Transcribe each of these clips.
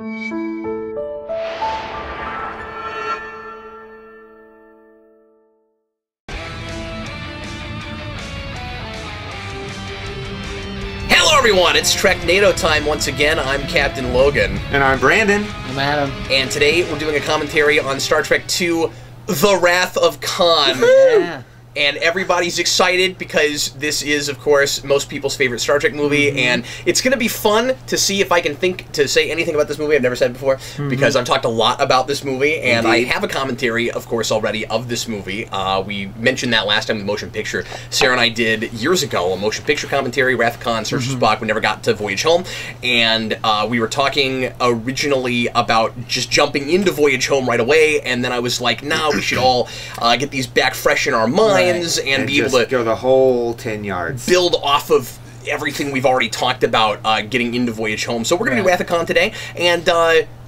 Hello everyone, it's Treknado time once again. I'm Captain Logan. And I'm Brandon. I'm Adam. And today we're doing a commentary on Star Trek II, The Wrath of Khan. Yeah. And everybody's excited because this is, of course, most people's favorite Star Trek movie, and it's going to be fun to see if I can think to say anything about this movie I've never said before, because I've talked a lot about this movie, and I have a commentary, of course, already of this movie. We mentioned that last time in the motion picture. Sarah and I did, years ago, a motion picture commentary, Wrath of Khan, Search for Spock. We never got to Voyage Home, and we were talking originally about just jumping into Voyage Home right away, and then I was like, nah, we should all get these back fresh in our minds, and be able to go the whole 10 yards. Build off of everything we've already talked about getting into Voyage Home. So we're going to do Wrath of Khan today. And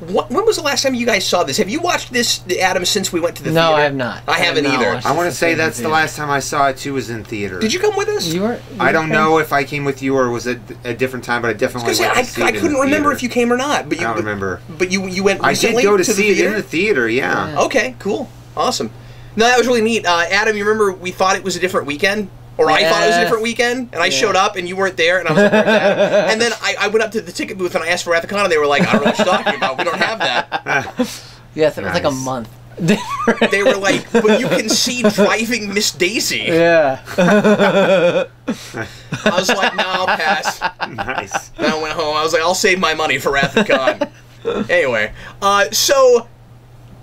when was the last time you guys saw this? Have you watched this, Adam, since we went to the theater? No, I have not. I haven't either. I want to say that's the last time I saw it, too, was in theater. Did you come with us? You were I don't know if I came with you or was it a different time, but I definitely went to see it I couldn't remember theater. if you came or not. But I don't remember. But you went recently. I did go to the see theater? it in the theater, yeah. Okay, cool. Awesome. No, that was really neat. Adam, you remember we thought it was a different weekend? Or I thought it was a different weekend, and I showed up, and you weren't there, and I was like, where's that? And then I went up to the ticket booth, and I asked for Wrath of Khan, and they were like, I don't know what you're talking about. We don't have that. Yes, it was like a month. They were like, but you can see Driving Miss Daisy. Yeah. I was like, no, I'll pass. Nice. And I went home. I was like, I'll save my money for Wrath of Khan. Anyway, so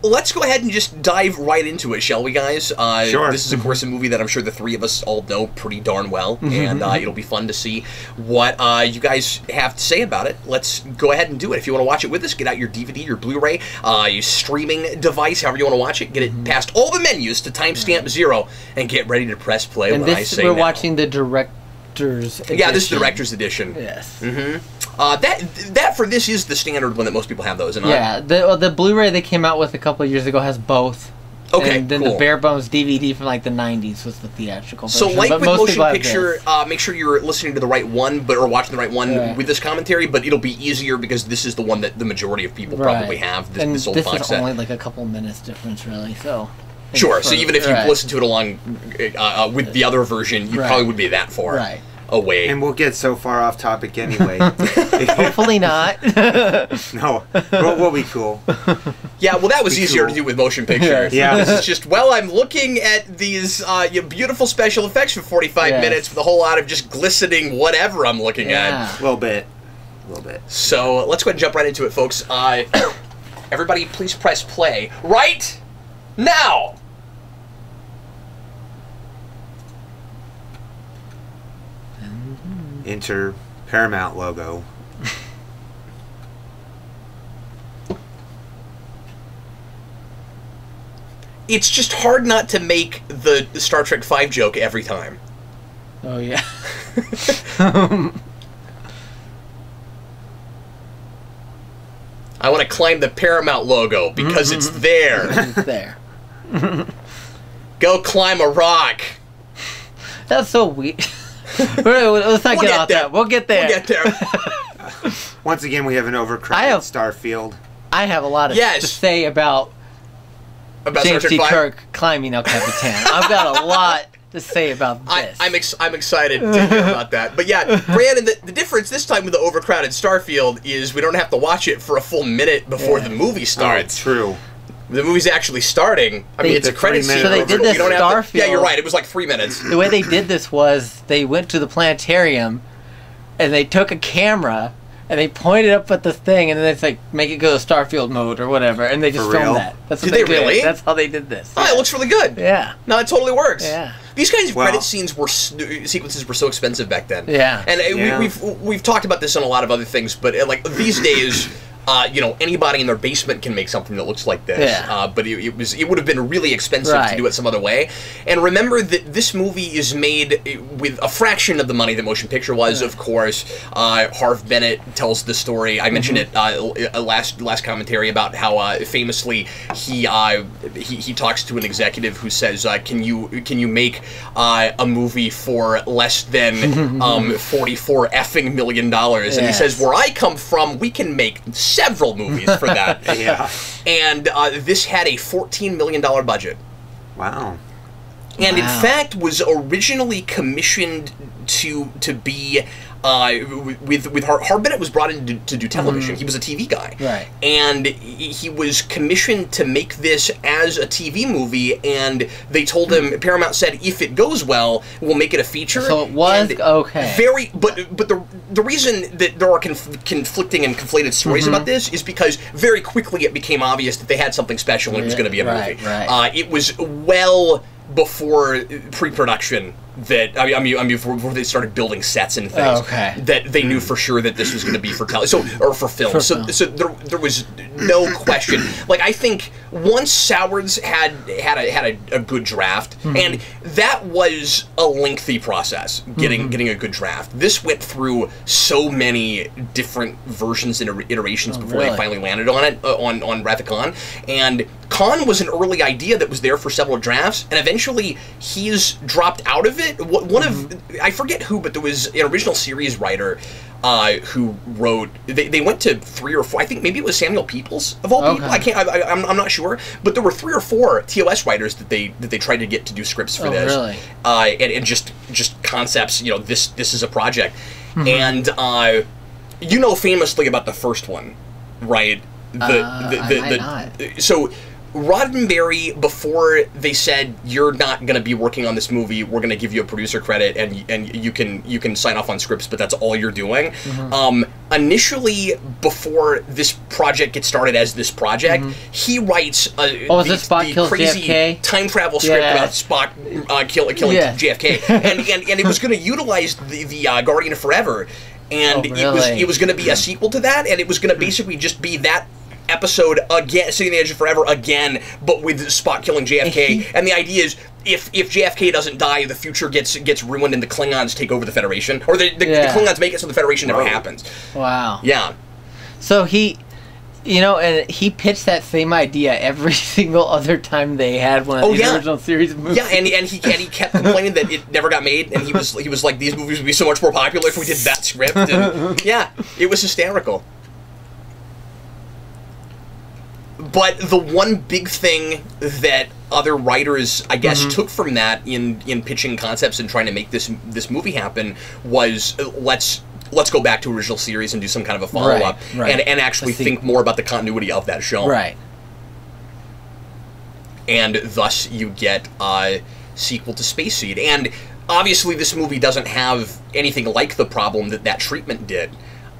let's go ahead and just dive right into it, shall we, guys? Sure. This is, of course, a movie that I'm sure the three of us all know pretty darn well, and it'll be fun to see what you guys have to say about it. Let's go ahead and do it. If you want to watch it with us, get out your DVD, your Blu-ray, your streaming device, however you want to watch it. Get it past all the menus to timestamp 0, and get ready to press play when I say we're now. watching the director's edition. Yeah, this is the director's edition. Yes. That for this is the standard one that most people have, though, isn't it? Yeah, the Blu-ray they came out with a couple of years ago has both. Okay, and then cool. the bare bones DVD from like the 90s was the theatrical version. So, like but with most motion people have picture, this. make sure you're listening to the right one, or watching the right one with this commentary. But it'll be easier because this is the one that the majority of people probably have. This old this box is set. only like a couple minutes difference, really. So. Sure. So even if you listen to it along with the other version, you probably would be that far away. And we'll get so far off topic anyway. Hopefully not. No, we'll be cool. Yeah, well, that was easier to do with motion picture. Yeah. This is just, well, I'm looking at these beautiful special effects for 45 minutes with a whole lot of just glistening whatever I'm looking at. A little bit. A little bit. So let's go ahead and jump right into it, folks. Everybody, please press play right now. Enter Paramount logo. It's just hard not to make the Star Trek V joke every time. Oh, yeah. I want to climb the Paramount logo because it's there. It's there. Go climb a rock. That's so weird. Let's not get off that. We'll get there. We'll get there. Once again, we have an overcrowded Starfield. I have a lot to say about James T. Kirk climbing El Capitan. I've got a lot to say about this. I'm excited to hear about that. But yeah, Brandon, the difference this time with the overcrowded Starfield is we don't have to watch it for a full minute before the movie starts. Oh, true. The movie's actually starting. I mean, it's a credit scene. So they did this Starfield. Yeah, you're right. It was like 3 minutes. The way they did this was they went to the planetarium and they took a camera and they pointed up at the thing and then it's like, make it go to Starfield mode or whatever, and they just filmed that. That's what did they really? That's how they did this. Oh, it looks really good. Yeah. No, it totally works. Yeah. These kinds of credit scenes sequences were so expensive back then. Yeah. And we've talked about this on a lot of other things, but like these days, you know, anybody in their basement can make something that looks like this. Yeah. But it would have been really expensive to do it some other way. And remember that this movie is made with a fraction of the money that motion picture was. Of course, Harv Bennett tells the story. I mentioned it last commentary about how famously he talks to an executive who says, "Can you make a movie for less than $44 effing million?" And he says, "Where I come from, we can make several movies for that. Yeah. And this had a $14 million budget. Wow. And in fact was originally commissioned to be with Harv Bennett was brought in to do television. He was a TV guy, right? And he was commissioned to make this as a TV movie. And they told him, Paramount said, if it goes well, we'll make it a feature. So it was okay. But the reason that there are conflicting and conflated stories about this is because very quickly it became obvious that they had something special and it was going to be a movie. Right. It was well before pre-production that I mean before they started building sets and things that they knew for sure that this was going to be for or for film. So there was no question. Like, I think once Sowards had a good draft, and that was a lengthy process getting a good draft. This went through so many different versions and iterations before they finally landed on it on Wrath of Khan. And Khan was an early idea that was there for several drafts, and eventually he's dropped out of it. One of, I forget who, but there was an original series writer who wrote. They went to 3 or 4. I think maybe it was Samuel Peoples of all people. I'm not sure, but there were 3 or 4 TOS writers that they tried to get to do scripts for this. Really? And just concepts. You know, this is a project, and famously about the first one, right? So Roddenberry, before they said you're not going to be working on this movie, we're going to give you a producer credit and you can sign off on scripts, but that's all you're doing. Initially, before this project gets started as this project, he writes the crazy JFK? time travel script about Spock killing JFK, and it was going to utilize the Guardian of Forever, and it was going to be a sequel to that, and it was going to basically just be that episode again, Sitting on the Edge of Forever again, but with Spock killing JFK. And the idea is, if JFK doesn't die, the future gets ruined and the Klingons take over the Federation, or the Klingons make it so the Federation never happens. Wow. Yeah. So he pitched that same idea every single other time they had one of the original series movies. Yeah, and he kept complaining that it never got made, and he was like, these movies would be so much more popular if we did that script. And yeah, it was hysterical. But the one big thing that other writers, I guess, took from that in pitching concepts and trying to make this movie happen was let's go back to original series and do some kind of a follow-up and actually think more about the continuity of that show. Right. And thus you get a sequel to Space Seed. And obviously this movie doesn't have anything like the problem that treatment did.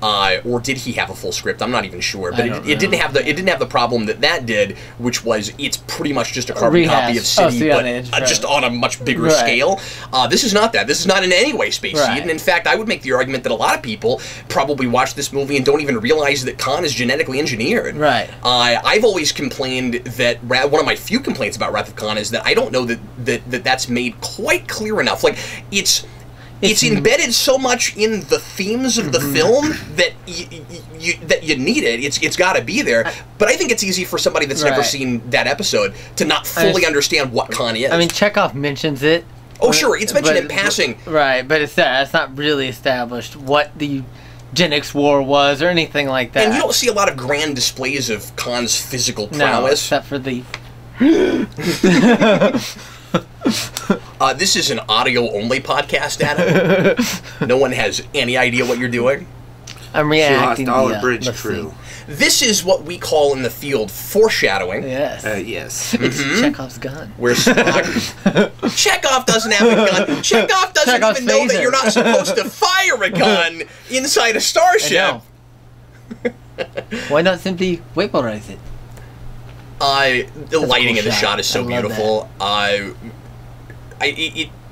Or did he have a full script? I'm not even sure, but it didn't have the problem that did, which was it's pretty much just a carbon copy of City, but just on a much bigger scale. This is not that. This is not in any way Space Seed, and in fact, I would make the argument that a lot of people probably watch this movie and don't even realize that Khan is genetically engineered. Right. I've always complained that one of my few complaints about Wrath of Khan is that I don't know that that's made quite clear enough. Like it's embedded so much in the themes of the film that you need it. It's got to be there. But I think it's easy for somebody that's never seen that episode to not fully understand what Khan is. I mean, Chekhov mentions it. Oh, sure, it's mentioned in passing. Right, but it's not really established what the Eugenics War was or anything like that. And you don't see a lot of grand displays of Khan's physical prowess. No, except for the... This is an audio-only podcast, Adam. No one has any idea what you're doing. I'm reacting to the bridge crew. This is what we call in the field foreshadowing. Yes. Yes. It's Chekhov's gun. Where Spock... Chekhov doesn't have a gun. Chekhov doesn't even know that you're not supposed to fire a gun inside a starship. Why not simply vaporize it? The lighting in the shot is so beautiful.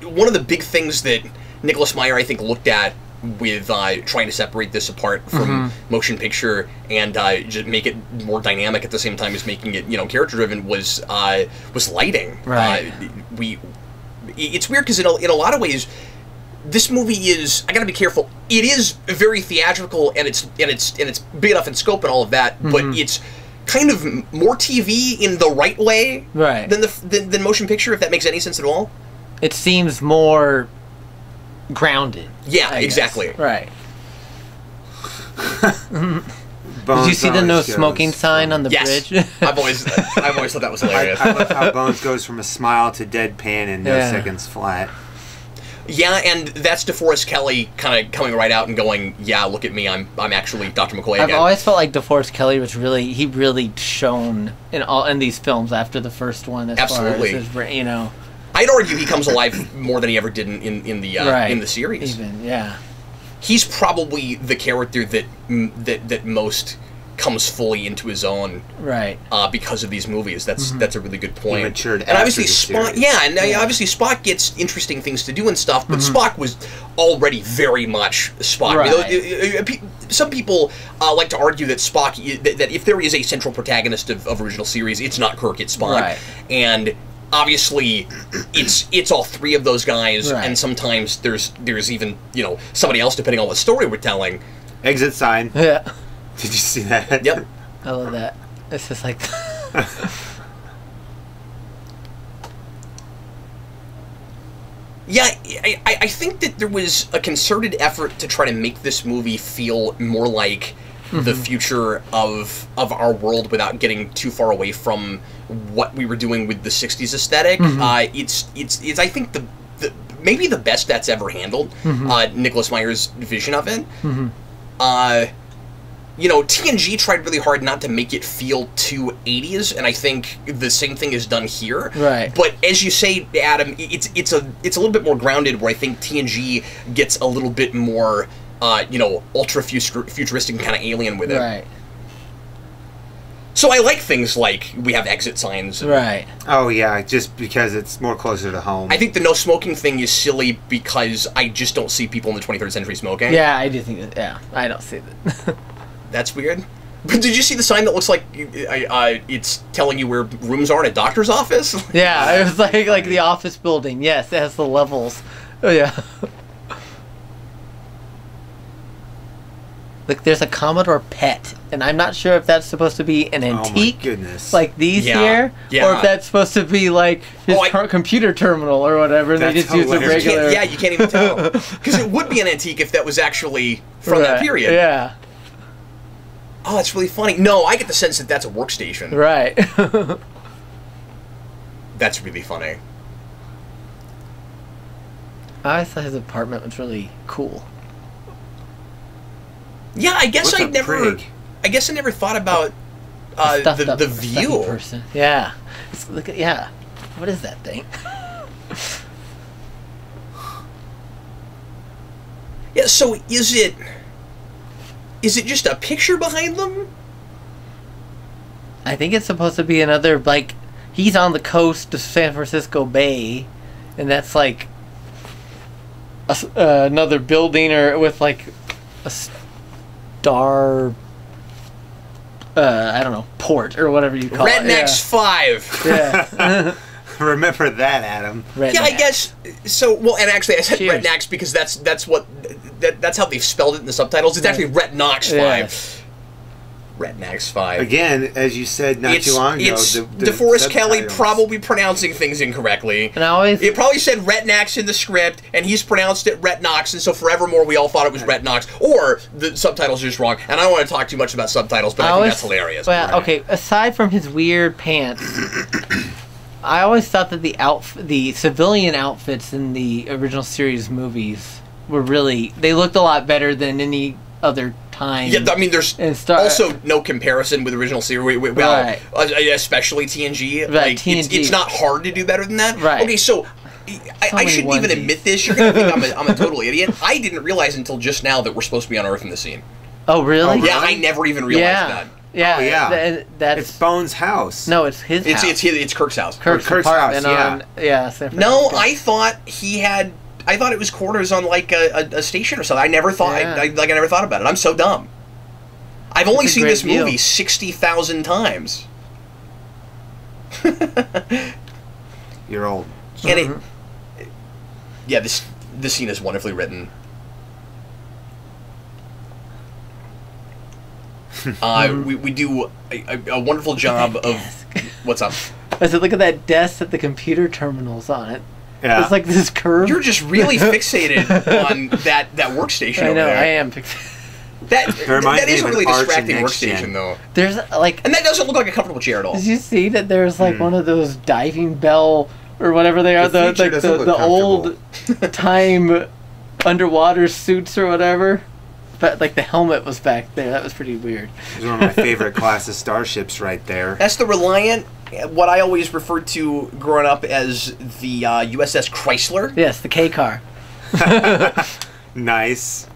One of the big things that Nicholas Meyer, I think, looked at with trying to separate this apart from motion picture and just make it more dynamic at the same time as making it, character driven was lighting. Right. It's weird because in a lot of ways, this movie is, I gotta be careful, it is very theatrical and it's big enough in scope and all of that, but it's kind of more TV in the right way than motion picture, if that makes any sense at all. It seems more grounded. Yeah, exactly. Right. Bones Did you see the always no goes smoking sign from- on the Yes. bridge? I've always thought that was hilarious. I love how Bones goes from a smile to deadpan in no Yeah. seconds flat. Yeah, and that's DeForest Kelly kind of coming right out and going, "Yeah, look at me, I'm actually Dr. McCoy I've again." always felt like DeForest Kelly was really shone in these films after the first one. As Absolutely. far as his, you know, I'd argue he comes alive more than he ever did in the series. Even yeah. He's probably the character that most comes fully into his own, Right. because of these movies. That's a really good point. He matured and obviously after the Spock, series. yeah, and obviously Spock gets interesting things to do and stuff. But Spock was already very much Spock. Right. Some people like to argue that Spock, that if there is a central protagonist of original series, it's not Kirk, it's Spock, Right. and obviously it's all three of those guys, Right. and sometimes there's even somebody else depending on what story we're telling. Exit sign. Yeah. Did you see that? Yep. I love that. It's just like. Yeah, I think that there was a concerted effort to try to make this movie feel more like the future of our world without getting too far away from what we were doing with the 60s aesthetic. It's I think the maybe the best that's ever handled Nicholas Meyer's vision of it. TNG tried really hard not to make it feel too 80s, and I think the same thing is done here. Right. But as you say, Adam, it's a little bit more grounded, where I think TNG gets a little bit more, ultra futuristic and kind of alien with it. Right. So I like things like we have exit signs. Right. Oh yeah, just because it's more closer to home. I think the no smoking thing is silly because I just don't see people in the 23rd century smoking. Yeah, I do think that. Yeah, I don't see that. That's weird. But did you see the sign that looks like it's telling you where rooms are in a doctor's office? Yeah, it was like the office building. Yes, it has the levels. Oh yeah. Look, there's a Commodore PET, and I'm not sure if that's supposed to be an antique, Oh my goodness. like these Yeah, here, or if that's supposed to be like his computer terminal or whatever. And they That's just use a hilarious. regular. You can't even tell. Because it would be an antique if that was actually from that Right, period. Yeah. Oh, that's really funny. No, I get the sense that that's a workstation. Right. That's really funny. I always thought his apartment was really cool. Yeah, I guess What's I a never. prig? I guess I never thought about Stuffed up the stuffy view. person. Yeah. Look at yeah. What is that thing? Yeah. So is it just a picture behind them? I think it's supposed to be another, like, he's on the coast of San Francisco Bay, and that's like another building or with like a star, I don't know, port or whatever you call Rednecks 5. it. Yeah. Remember that, Adam. Redneck. Yeah, I guess so. Well, and actually, I said Cheers. Rednecks because that's how they've spelled it in the subtitles. It's actually Rednox 5. Yes. Rednecks 5. Again, as you said not too long ago, It's the DeForest Kelly subtitles. probably pronouncing things incorrectly. And I always It probably said Retnax in the script, and he's pronounced it Retnox, and so forevermore we all thought it was Retnox, or the subtitles are just wrong. And I don't want to talk too much about subtitles, but I think that's hilarious. Well, Right. okay. Aside from his weird pants, I always thought that the civilian outfits in the original series movies were they looked a lot better than any other time. Yeah, I mean, there's also no comparison with the original series. Well, Right. Especially TNG. Right, Like, TNG. It's not hard to do better than that. Right. Okay, so I many shouldn't even onesies. admit this. You're going to think I'm a total idiot. I didn't realize until just now that we're supposed to be on Earth in the scene. Oh, really? Oh, Yeah, Really? I never even realized Yeah. that. Yeah. Oh, yeah. That's It's Bones' house. no, it's his house. It's Kirk's house. Kirk's Kirk's apartment house, on San No, Francisco. I thought I thought it was quarters on like a station or something. I never thought. Yeah. I never thought about it. I'm so dumb. I've only It's a seen great this deal. movie 60,000 times, You're old. and yeah, this scene is wonderfully written. We do a wonderful job of what's up. I said, look at that desk at the computer terminals on it. Yeah. It's like this curve. You're just really fixated on that workstation I over know. there. I am. That is a really Arch distracting and Next workstation, Gen. though. There's like, And that doesn't look like a comfortable chair at all. did you see that there's like one of those diving bell or whatever they are, The future doesn't look the old time underwater suits or whatever? But like the helmet was back there. That was pretty weird. It's one of my favorite class of starships right there. That's the Reliant, what I always referred to growing up as the USS Chrysler. Yes, the K car. Nice.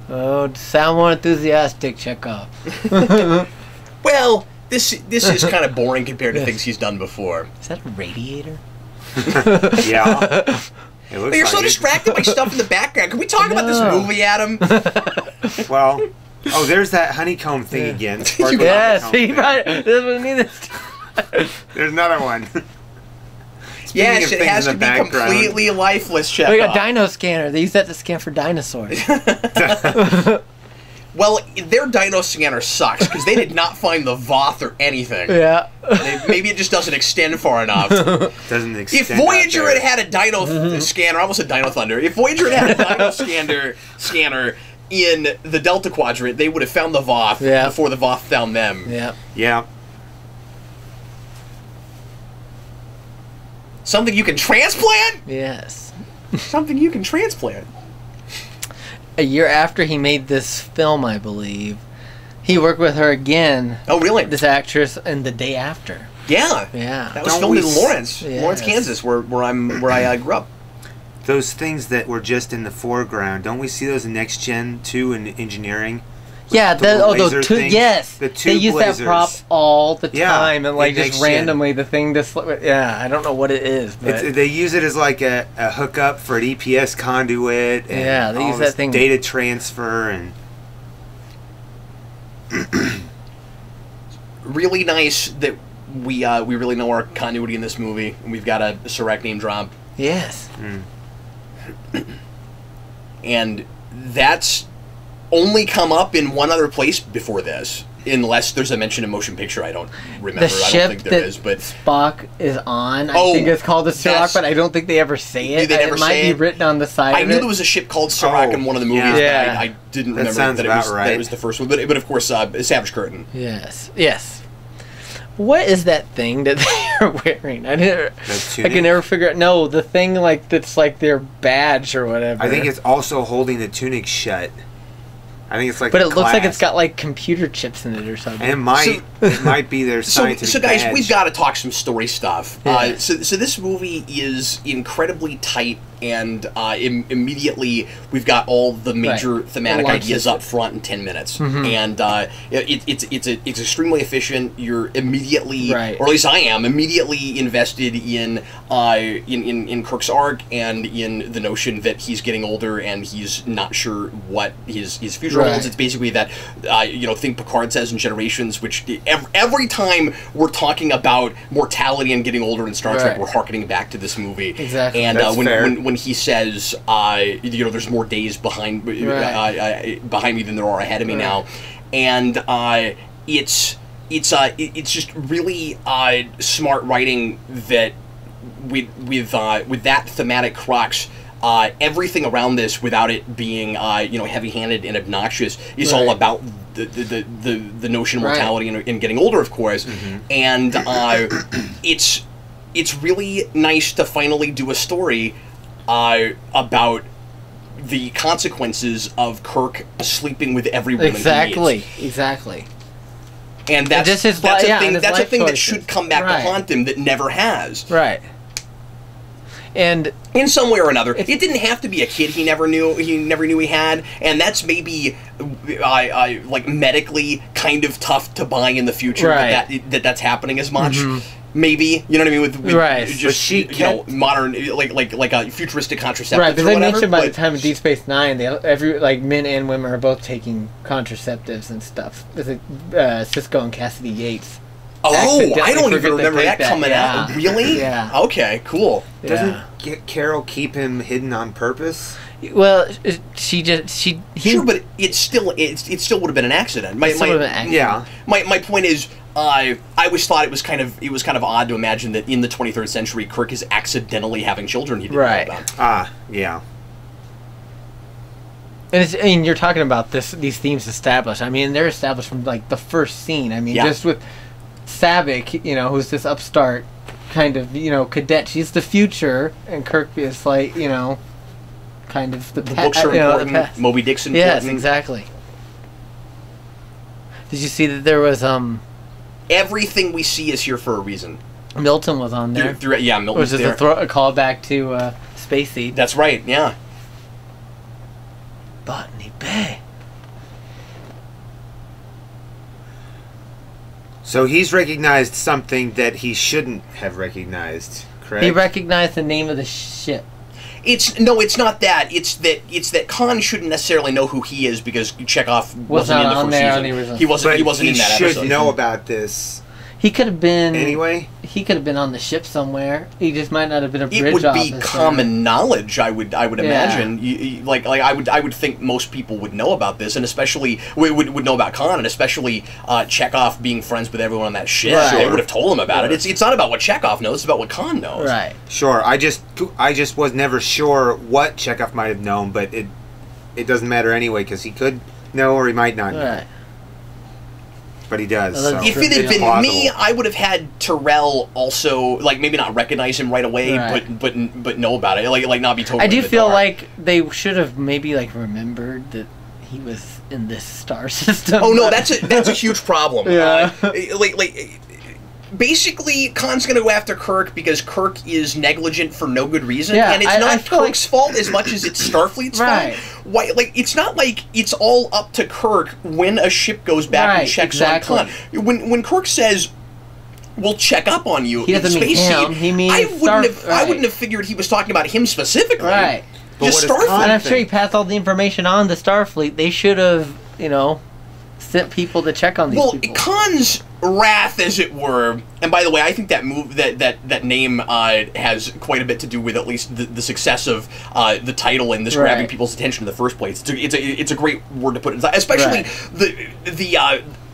Oh, sound more enthusiastic, Chekhov. Well, this is kind of boring compared to things he's done before. Is that a radiator? Yeah. It looks You're like so it. distracted by stuff in the background. Can we talk about this movie, Adam? Well, oh, there's that honeycomb thing again. Sparkling Yes, honeycomb he thing. probably doesn't need this. There's another one. Yes, of it has things to in be the background. completely lifeless, Chekhov. We got Dino Scanner. They use that to scan for dinosaurs. Well, their dino scanner sucks because they did not find the Voth or anything. Yeah. Maybe it just doesn't extend far enough. Doesn't extend If Voyager out there. had a dino scanner, I almost said Dino Thunder. If Voyager had a dino scanner in the Delta Quadrant, they would have found the Voth before the Voth found them. Yeah. Yeah. Something you can transplant? Yes. Something you can transplant. A year after he made this film, I believe, he worked with her again. Oh, really? This actress, and the day after. Yeah. Yeah. That was Don't filmed we in Lawrence, Yes. Lawrence, Kansas, where I grew up. Those things that were just in the foreground, don't we see those in Next Gen too in engineering? Yeah, The little laser those two. things? Yes, The they tube use that lasers. prop all the Yeah, time, and like in just Next Gen. randomly the thing just. Yeah, I don't know what it is, but They use it as like a hookup for an EPS conduit. And Yeah, they all use that this thing- data transfer and Really nice that we really know our continuity in this movie, and we've got a Serac name drop, yes, and that's only come up in one other place before this, unless there's a mention in motion picture. I don't remember. the I don't ship think there that is, but Spock is on. I Oh, think it's called the Serac, that's- but I don't think they ever say it. Do they never it might say be it? written on the side I of knew it. there was a ship called Serac in one of the movies. yeah. But I didn't That remember sounds that, about that right. it was the first one. But of course, Savage Curtain. Yes, yes. What is that thing that they are wearing? I tunic? can never figure out. No, the thing like that's like their badge or whatever. I think it's also holding the tunic shut. I think it's like But the it looks like clasp. it's got like computer chips in it or something. And it might be their So scientific guys, badge. we've got to talk some story stuff. Yeah. So this movie is incredibly tight, and immediately we've got all the major Right. thematic It launches ideas it. up front in 10 minutes, Mhm. and it's extremely efficient. You're immediately, Right. or at least I am, immediately invested in Kirk's arc and in the notion that he's getting older and he's not sure what his future Right. holds. It's basically that thing Picard says in Generations, which every time we're talking about mortality and getting older in Star Trek, Right. we're harkening back to this movie. Exactly. And That's fair. when he says, there's more days behind behind me than there are ahead of me Right. now, and it's just really smart writing that with that thematic crux. Everything around this, without it being heavy-handed and obnoxious, is all Right. about the notion of Right. mortality and getting older, of course. And it's really nice to finally do a story about the consequences of Kirk sleeping with every woman he meets. Exactly. And that's just his that's li- a yeah, thing. and his That's a life thing that choices. should come back Right. to haunt him that never has. Right. And In some way or another, it didn't have to be a kid he never knew he had, and that's maybe like medically kind of tough to buy in the future Right. that's happening as much. Maybe, you know what I mean, with Right. just But she modern like a futuristic contraceptives right, or because they whatever. mentioned by the but- time of Deep Space Nine, men and women are both taking contraceptives and stuff. Is it Cisco and Cassidy Yates? Oh, accidentally I don't forget even to remember take that that, coming yeah. out. Really? Yeah. Okay, cool. Doesn't Carol keep him hidden on purpose? Well, he Sure, but it still would have been an accident. It still would have been an accident. Yeah. My point is, I always thought it was kind of odd to imagine that in the 23rd century, Kirk is accidentally having children he didn't Right. know about. Ah, yeah. And it's, I mean, you're talking about these themes established. I mean, they're established from like the first scene. I mean, just with Savick, you know, who's this upstart kind of, you know, cadet. She's the future, and Kirk is like, you know, kind of the books are important. Moby Dick's important. Yes, exactly. Did you see that there was everything we see is here for a reason. Milton was on there. Yeah, Milton's there. Which is a callback to Spacey. That's right. Yeah. Botany Bay. So he's recognized something that he shouldn't have recognized, correct? He recognized the name of the ship. It's not that. It's that Khan shouldn't necessarily know who he is because Chekhov wasn't in the first season. He wasn't in that episode. He should know about this. He could have been anyway. He could have been on the ship somewhere. He just might not have been a bridge officer. It would be common knowledge. knowledge. I would imagine. I would think most people would know about this, and especially would know about Khan, and especially Chekhov being friends with everyone on that ship. Right. They would have told him about it. It's not about what Chekhov knows. It's about what Khan knows. Right. Sure. I just was never sure what Chekhov might have known, but it doesn't matter anyway because he could know or he might not know. Right. But he does. Well, if it had been me, I would have had Terrell also, like, maybe not recognize him right away, right. but know about it, like not be totally. I do feel like they should have maybe like remembered that he was in this star system. Oh no, that's a huge problem. Yeah. Basically, Khan's going to go after Kirk because Kirk is negligent for no good reason, and it's not Kirk's fault as much as it's Starfleet's fault. Why? Like, it's not like it's all up to Kirk when a ship goes back and checks on Khan. When Kirk says, "We'll check up on you," he doesn't mean him. He means I wouldn't have figured he was talking about him specifically. Right. Just Starfleet. And I'm sure he passed all the information on to Starfleet. They should have, you know, sent people to check on these people. Well, Khan's wrath, as it were, and by the way, I think that that name has quite a bit to do with at least the success of the title and this grabbing people's attention in the first place. It's a great word to put inside, especially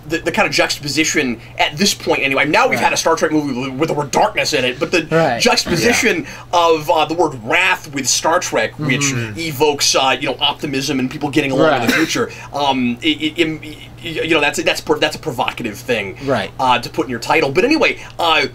the kind of juxtaposition at this point. Anyway, now we've had a Star Trek movie with the word darkness in it, but the juxtaposition of the word wrath with Star Trek, which evokes optimism and people getting along in the future. That's a provocative thing, to put in your title. But anyway, I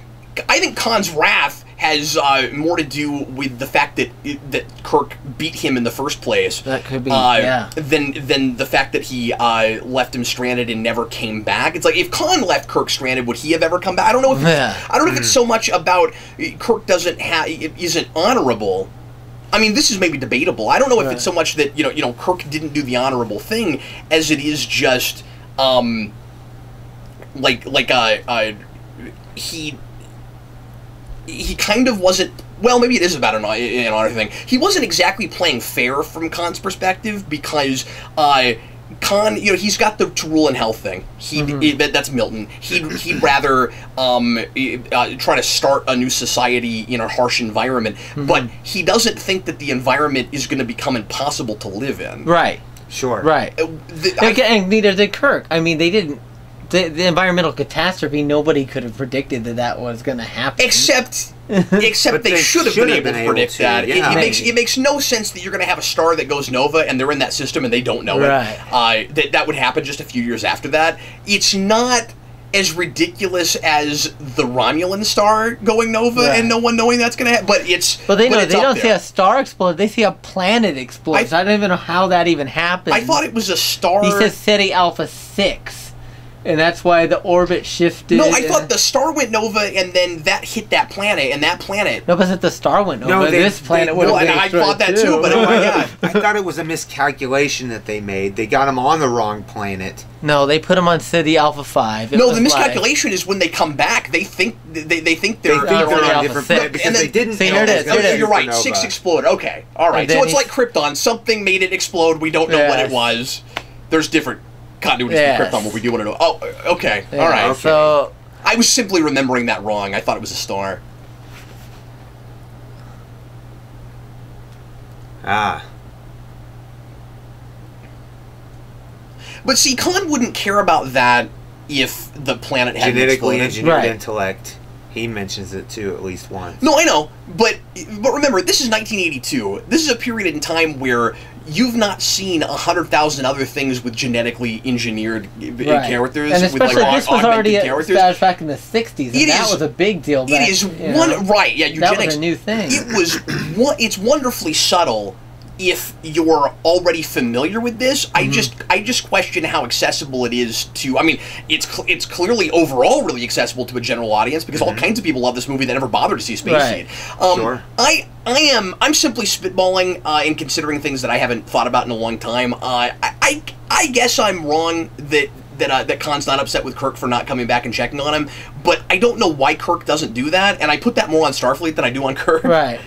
think Khan's wrath has more to do with the fact that Kirk beat him in the first place. That could be, than the fact that he left him stranded and never came back. It's like if Khan left Kirk stranded, would he have ever come back? I don't know if it's so much about Kirk isn't honorable. I mean, this is maybe debatable. I don't know if it's so much that Kirk didn't do the honorable thing as it is just he kind of wasn't. Well, maybe it is about an honor thing. He wasn't exactly playing fair from Khan's perspective because Khan, he's got the to rule in hell thing. That's Milton. He'd rather try to start a new society in a harsh environment, but he doesn't think that the environment is going to become impossible to live in. Right. Sure. Right. And neither did Kirk. I mean, they didn't. The environmental catastrophe, nobody could have predicted that was going to happen. Except they should have been able to predict that. Yeah. It makes no sense that you're going to have a star that goes nova and they're in that system and they don't know it. That would happen just a few years after that. It's not as ridiculous as the Romulan star going nova and no one knowing that's going to happen. But they don't see a star explode. They see a planet explode. I don't even know how that even happened. I thought it was a star. He says Ceti Alpha 6. And that's why the orbit shifted. No, I thought the star went nova, and then that hit that planet, and that planet. No, but the star went nova. No, this planet would have been. I thought that too, but I thought it was a miscalculation that they made. They got him on the wrong planet. No, they put him on Ceti Alpha 5. No, the miscalculation is when they come back. They think they're on a different planet because they didn't. See, here it is. You're right. 6 exploded. Okay, all right. So it's like Krypton. Something made it explode. We don't know what it was. There's different continuities for Krypton, what we do want to know. Oh, okay. All right. Okay. So I was simply remembering that wrong. I thought it was a star. Ah. But see, Khan wouldn't care about that if the planet had genetically exploded. engineered intellect. He mentions it too at least once. No, I know, but remember, this is 1982. This is a period in time where you've not seen 100,000 other things with genetically engineered characters, and especially with like this was already characters. back in the 60s, and that was a big deal. Back, it is right. Yeah, eugenics. That was a new thing. It's wonderfully subtle. If you're already familiar with this, I just question how accessible it is to. I mean, it's clearly overall really accessible to a general audience because all kinds of people love this movie that never bothered to see a space scene. Sure. I'm simply spitballing and considering things that I haven't thought about in a long time. I guess I'm wrong that Khan's not upset with Kirk for not coming back and checking on him, but I don't know why Kirk doesn't do that, and I put that more on Starfleet than I do on Kirk. Right.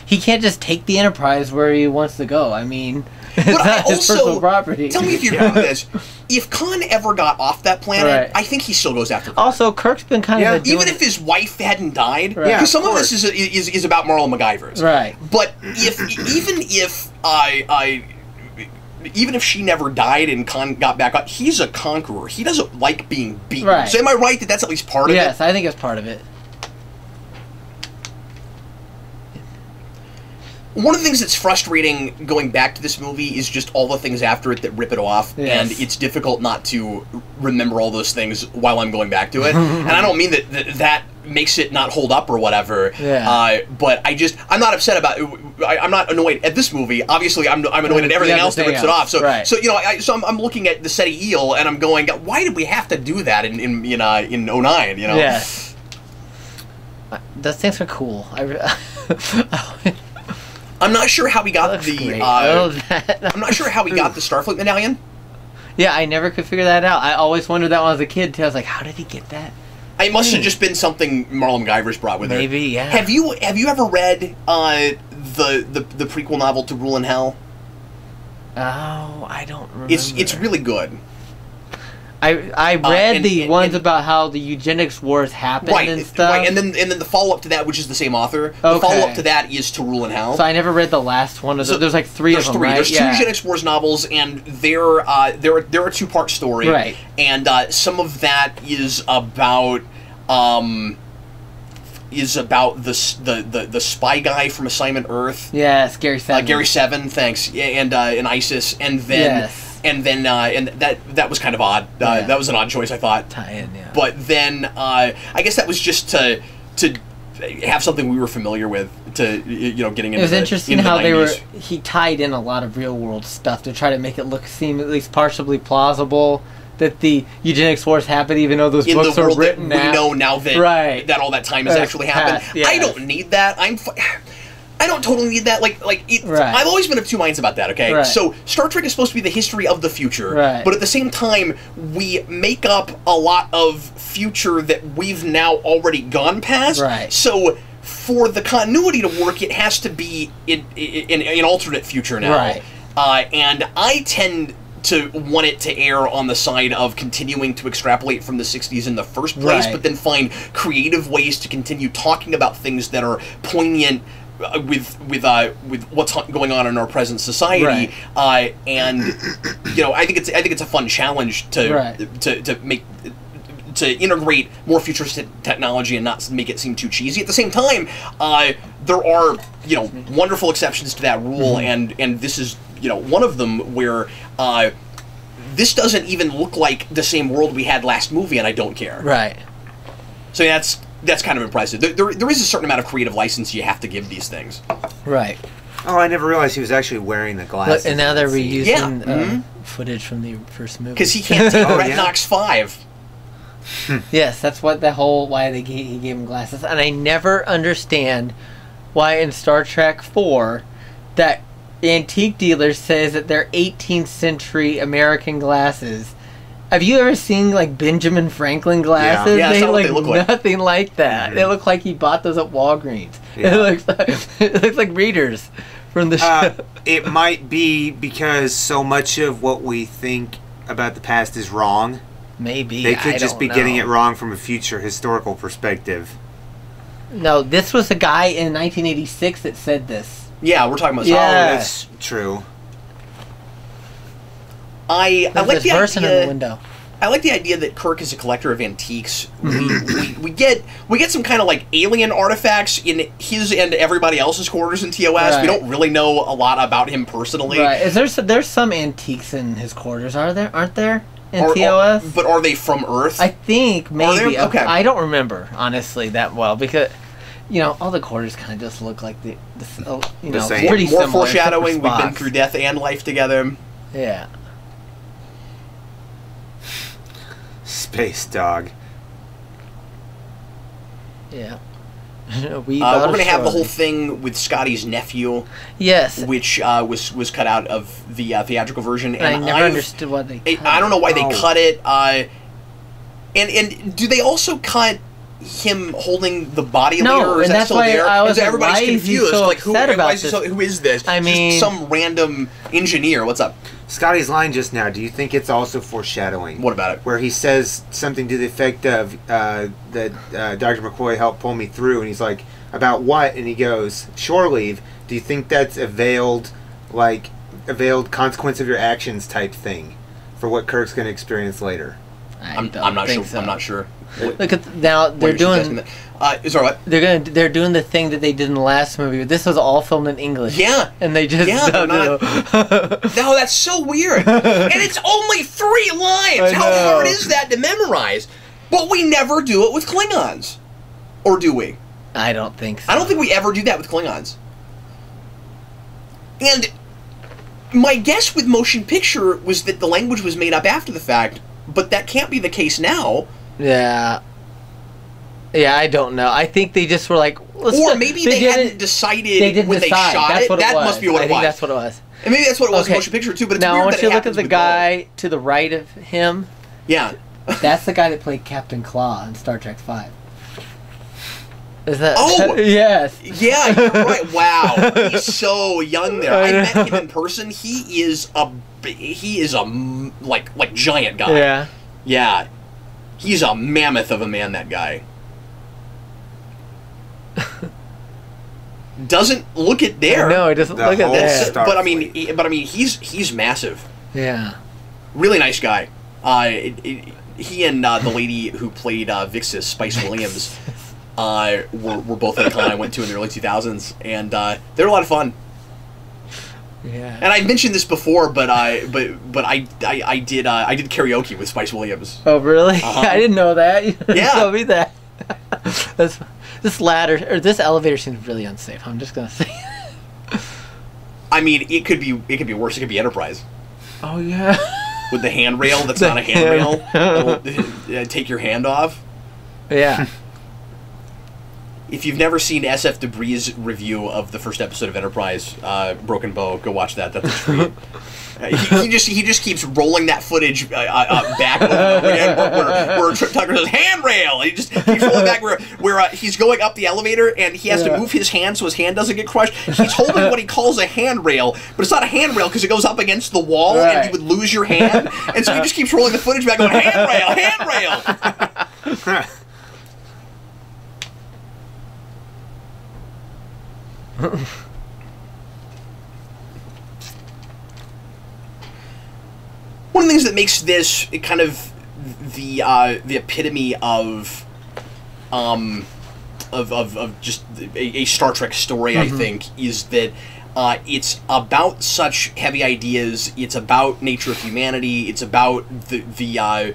He can't just take the Enterprise where he wants to go. I mean, but it's not his personal property. Tell me if you agree with this. If Khan ever got off that planet, I think he still goes after Kirk. Also, Kirk's been kind of even if his wife hadn't died, because some of this is about Marlon MacGyver's. Right. But even if she never died and Khan got back up, he's a conqueror. He doesn't like being beaten. Right. So am I right that that's at least part of it? Yes, I think it's part of it. One of the things that's frustrating going back to this movie is just all the things after it that rip it off, and it's difficult not to remember all those things while I'm going back to it. And I don't mean that makes it not hold up or whatever. But I'm not upset about it. I'm not annoyed at this movie. Obviously, I'm annoyed at everything else that rips it off. So I'm looking at the Seti Eel and I'm going, why did we have to do that in 09? You know? Yeah. Those things are cool. I'm not sure how we got I'm not sure how we got the Starfleet medallion. Yeah, I never could figure that out. I always wondered that when I was a kid too. I was like, how did he get that? It must have just been something Marlon MacGyver's brought with her. Maybe, yeah. Have you ever read the prequel novel to Rule in Hell? Oh, I don't remember. It's really good. I read the ones about how the eugenics wars happened and stuff. Right, and then the follow up to that, which is the same author. The follow up to that is To Rule in Hell. So I never read the last one of those. There's like three of them, right? There's two eugenics wars novels, and they're a 2-part story. Right. And some of that is about the spy guy from Assignment Earth. Yes, Gary Seven. Gary Seven, thanks. And ISIS, and then. Yes. And then, that was kind of odd. That was an odd choice, I thought. Tie-in, yeah. But then, I guess that was just to have something we were familiar with. Getting into. It was interesting how 90s. he tied in a lot of real world stuff to try to make it seem at least partially plausible that the eugenics wars happened, even though those books are written that we know now that that all that time has actually happened. Yes. I don't need that. I don't totally need that. I've always been of two minds about that, okay? Right. So, Star Trek is supposed to be the history of the future. Right. But at the same time, we make up a lot of future that we've now already gone past. Right. So, for the continuity to work, it has to be in alternate future now. Right. And I tend to want it to err on the side of continuing to extrapolate from the 60s in the first place, but then find creative ways to continue talking about things that are poignant with what's going on in our present society, and I think it's a fun challenge to integrate more futuristic technology and not make it seem too cheesy. At the same time, there are wonderful exceptions to that rule, and this is one of them where this doesn't even look like the same world we had last movie, and I don't care. Right. So that's kind of impressive. There is a certain amount of creative license you have to give these things. Right. Oh, I never realized he was actually wearing the glasses. And now they're reusing footage from the first movie. Because he can't take Ret Nox 5. Yes, that's what why he gave him glasses. And I never understand why in Star Trek 4 that antique dealer says that they're 18th century American glasses. Have you ever seen like Benjamin Franklin glasses? Yeah, they look like nothing like that. Mm-hmm. They look like he bought those at Walgreens. Yeah. It looks like readers from the show. It might be because so much of what we think about the past is wrong. Maybe. They could I just don't be know. getting it wrong from a future historical perspective. No, this was a guy in 1986 that said this. Yeah, we're talking about. Yeah. Oh, that's true. I like There's the person idea. in the window. I like the idea that Kirk is a collector of antiques. We get some kind of like alien artifacts in his and everybody else's quarters in TOS. Right. We don't really know a lot about him personally. Right. There's some antiques in his quarters, aren't there? In TOS? But are they from Earth? I think maybe. Okay. I don't remember, honestly, that well, because, all the quarters kind of just look like the same. pretty more similar. foreshadowing. except for We've been Spock's. through death and life together. Yeah. Space dog. Yeah. We're going to have the whole thing with Scotty's nephew. Yes. Which was cut out of the theatrical version. And I never understood why they cut I don't know why Oh. they cut it. And do they also cut him holding the body later, or is and that that's still why there? I was And so like, everybody's why is he confused. so Like, who upset about this? who is this? I mean- Just some random engineer. What's up? Scotty's line just now, do you think it's also foreshadowing? What about it? Where he says something to the effect of that Dr. McCoy helped pull me through, and he's like, about what? And he goes, shore leave. Do you think that's a veiled consequence of your actions type thing for what Kirk's going to experience later? I'm not sure. So. I'm not sure. Look at now they're doing. Sorry, what? They're doing the thing that they did in the last movie. This was all filmed in English. Yeah. And they just they're not. No, that's so weird. And it's only 3 lines. How hard is that to memorize? But we never do it with Klingons, or do we? I don't think so. I don't think we ever do that with Klingons. And my guess with motion picture was that the language was made up after the fact, but that can't be the case now. Yeah. Yeah, I don't know. I think they just were like... Or maybe they hadn't decided when they shot it. That must be what it was. I think that's what it was. And maybe that's what it was in motion picture too, but it's now, weird I want that you it to look at happens the with guy to the right of him. Yeah. That's the guy that played Captain Claw in Star Trek V. Is that... Oh! Yes. Yeah, you're right. Wow. He's so young there. I met him in person. He is a like giant guy. Yeah. Yeah. He's a mammoth of a man, that guy. Doesn't look it there. No, it doesn't look at whole that. Star But Fleet. I mean, he's massive. Yeah. Really nice guy. He and the lady who played Vixis, Spice Williams, were both at a con I went to in the early 2000s, and they were a lot of fun. Yeah. And I mentioned this before, but I did karaoke with Spice Williams. Oh, really? Uh-huh. I didn't know that. You didn't Yeah. tell me that. This elevator seems really unsafe. I'm just gonna say. I mean, it could be worse. It could be Enterprise Oh yeah. with the handrail. That's not a handrail. That'll, take your hand off. Yeah. If you've never seen SF Debris' review of the first episode of Enterprise, Broken Bow, go watch that. That's a treat. He just keeps rolling that footage back over and over again where Tucker says handrail. He just keeps rolling back where he's going up the elevator and he has to move his hand so his hand doesn't get crushed. He's holding what he calls a handrail, but it's not a handrail because it goes up against the wall and you would lose your hand. And so he just keeps rolling the footage back going handrail. One of the things that makes this kind of the epitome of just a Star Trek story, I think, is that it's about such heavy ideas. It's about nature of humanity. It's about the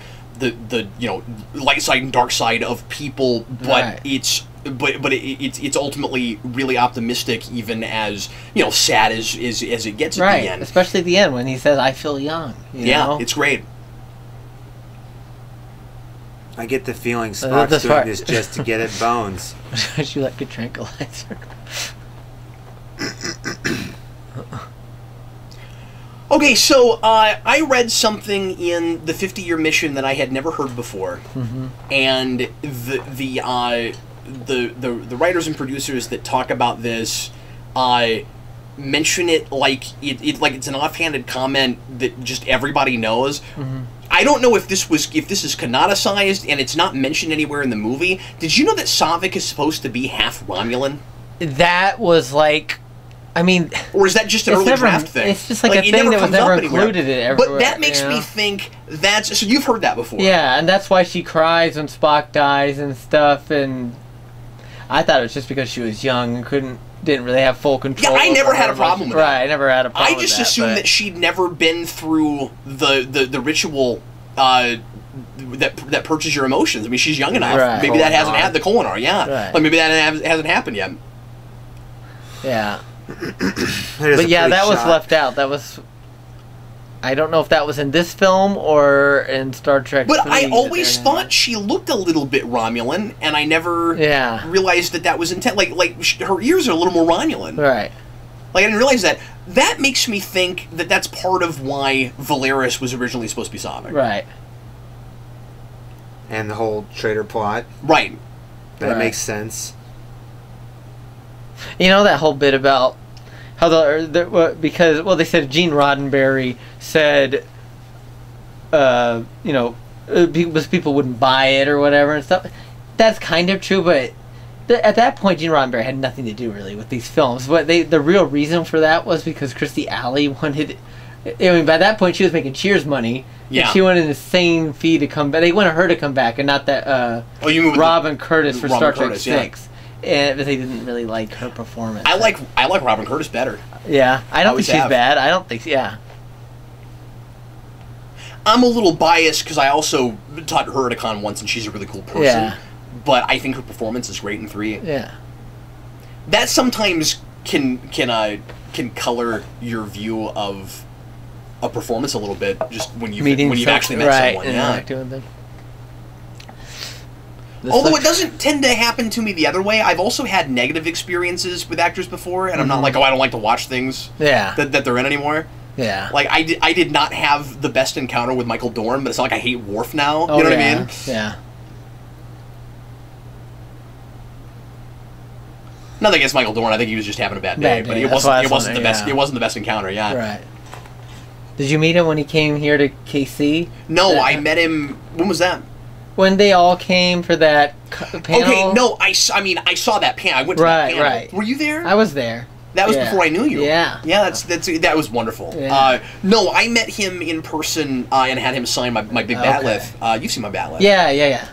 light side and dark side of people, but it's ultimately really optimistic, even as sad as it gets at the end. Especially at the end when he says, "I feel young." You know? It's great. I get the feeling Spock's doing this just to get at Bones. Would you like a tranquilizer? Okay, so I read something in the 50-year mission that I had never heard before, and the writers and producers that talk about this mention it like it's an offhanded comment that just everybody knows. I don't know if this is canonicized and it's not mentioned anywhere in the movie. Did you know that Saavik is supposed to be half Romulan? That was like, I mean, or is that just an early draft thing? It's just like a thing that was never included everywhere. But that makes me think that's... So you've heard that before. Yeah, and that's why she cries when Spock dies and stuff, and I thought it was just because she was young and didn't really have full control. Yeah, I never had a problem with that. Right, I never had a problem with that. I just assumed that she'd never been through the ritual that purges your emotions. I mean, she's young enough. Right. Maybe that hasn't happened. The Kolinar, yeah. Right. Like, maybe that hasn't happened yet. Yeah. But yeah, that was left out. That was... I don't know if that was in this film or in Star Trek. But I always thought she looked a little bit Romulan, and I never realized that was intent. Like her ears are a little more Romulan. Right. Like, I didn't realize that. That makes me think that that's part of why Valeris was originally supposed to be Slavic. Right. And the whole traitor plot. Right. That makes sense. You know that whole bit about how because they said Gene Roddenberry said, because people wouldn't buy it or whatever and stuff. That's kind of true, but at that point, Gene Roddenberry had nothing to do really with these films. But the real reason for that was because Christy Alley wanted. I mean, by that point, she was making Cheers money. Yeah. She wanted an insane fee to come back. They wanted her to come back, and not that. You mean Robin Curtis for Star Trek 6. And they didn't really like her performance. I like Robin Curtis better. Yeah, I don't think she's bad. I don't think. Yeah. I'm a little biased because I also taught her at a con once, and she's a really cool person. Yeah. But I think her performance is great in 3. Yeah. That sometimes can color your view of a performance a little bit, just when you've actually met someone. Interacting with them. Although it doesn't tend to happen to me the other way. I've also had negative experiences with actors before, and I'm not like, I don't like to watch things that they're in anymore. Yeah. Like, I did not have the best encounter with Michael Dorn, but it's not like I hate Worf now. You know what I mean? Yeah. Nothing against Michael Dorn. I think he was just having a bad day. But it wasn't the best. It wasn't the best encounter. Yeah. Right. Did you meet him when he came here to KC? No, I met him. When was that? When they all came for that panel. Okay, no, I saw that panel. I went to that panel. Right. Were you there? I was there. That was before I knew you. Yeah. Yeah, that was wonderful. Yeah. No, I met him in person and had him sign my big batleth. You've seen my batleth. Yeah.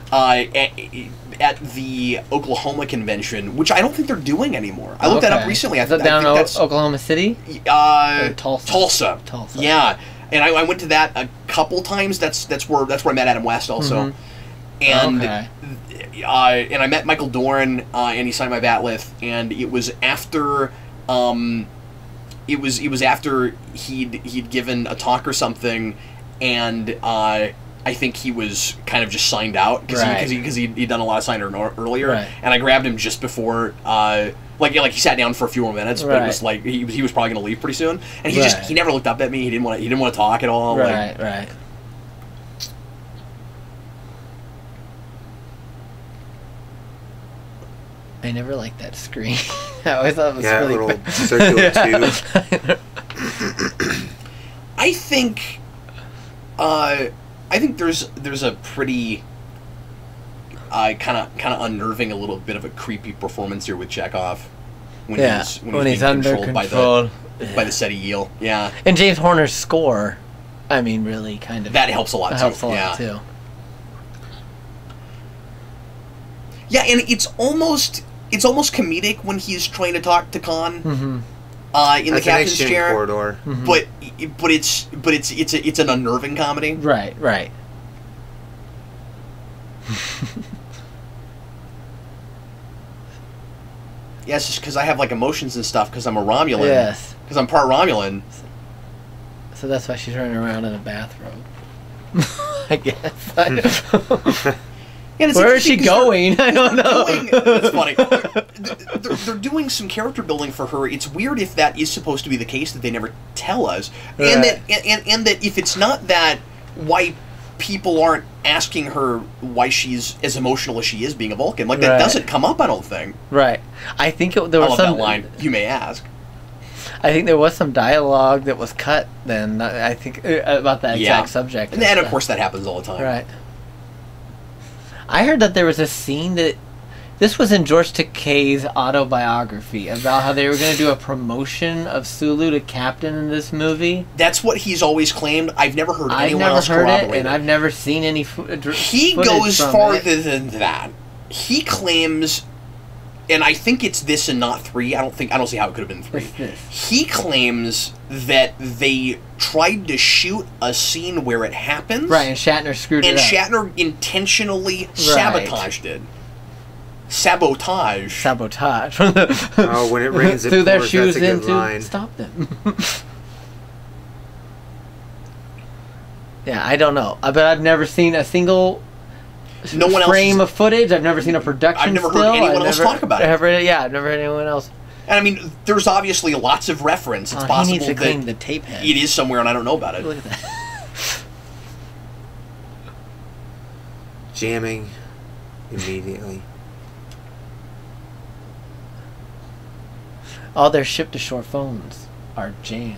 At the Oklahoma convention, which I don't think they're doing anymore. I looked that up recently. Is that down in Oklahoma City? Tulsa. Yeah. And I went to that a couple times. That's where I met Adam West also. Mm-hmm. And and I met Michael Dorn, and he signed my batleth, and it was after it was after he'd given a talk or something, and I think he was kind of just signed out because he'd done a lot of signing earlier, and I grabbed him just before he sat down for a few more minutes, but it was like he was probably going to leave pretty soon, and he never looked up at me. He didn't want to talk at all. Right. I never liked that screen. I always thought it was really little circular tube. I think there's a pretty kind of unnerving, a little bit of a creepy performance here with Chekhov when he's being under controlled by the SETI eel. Yeah. And James Horner's score, I mean, really kind of that helps a lot too. Yeah, and it's almost comedic when he's trying to talk to Khan in the captain's chair. Corridor. Mm-hmm. But it's an unnerving comedy. Right. Yeah, it's just because I have like emotions and stuff because I'm a Romulan. Yes. Because I'm part Romulan. So that's why she's running around in a bathrobe. I guess. Yeah, where is she going? I don't know. It's funny. They're doing some character building for her. It's weird if that is supposed to be the case that they never tell us, and that if it's not that, why people aren't asking her why she's as emotional as she is being a Vulcan. Like that doesn't come up. I don't think. Right. I think there was some that line. You may ask. I think there was some dialogue that was cut. Then I think about that exact subject, and of course that happens all the time. Right. I heard that there was a scene that This was in George Takei's autobiography about how they were going to do a promotion of Sulu to captain in this movie. That's what he's always claimed. I've never heard anyone else heard corroborate it, and I've never seen any He goes farther than that. He claims, and I think it's this and not 3. I don't see how it could have been 3. He claims that they tried to shoot a scene where it happens. Right, and Shatner screwed it up. And Shatner intentionally sabotaged it. Sabotage. Oh, when it rains, it threw their pours. shoes That's a in good to line. stop them. Yeah, I don't know, but I've never seen a single frame of footage. I've never seen a production. I've never heard anyone else talk about it. I've never heard anyone else. And I mean, there's obviously lots of reference. It's possible he needs to clean that the tape head. It is somewhere, and I don't know about it. Look at that. Jamming immediately. All their ship-to-shore phones are jammed.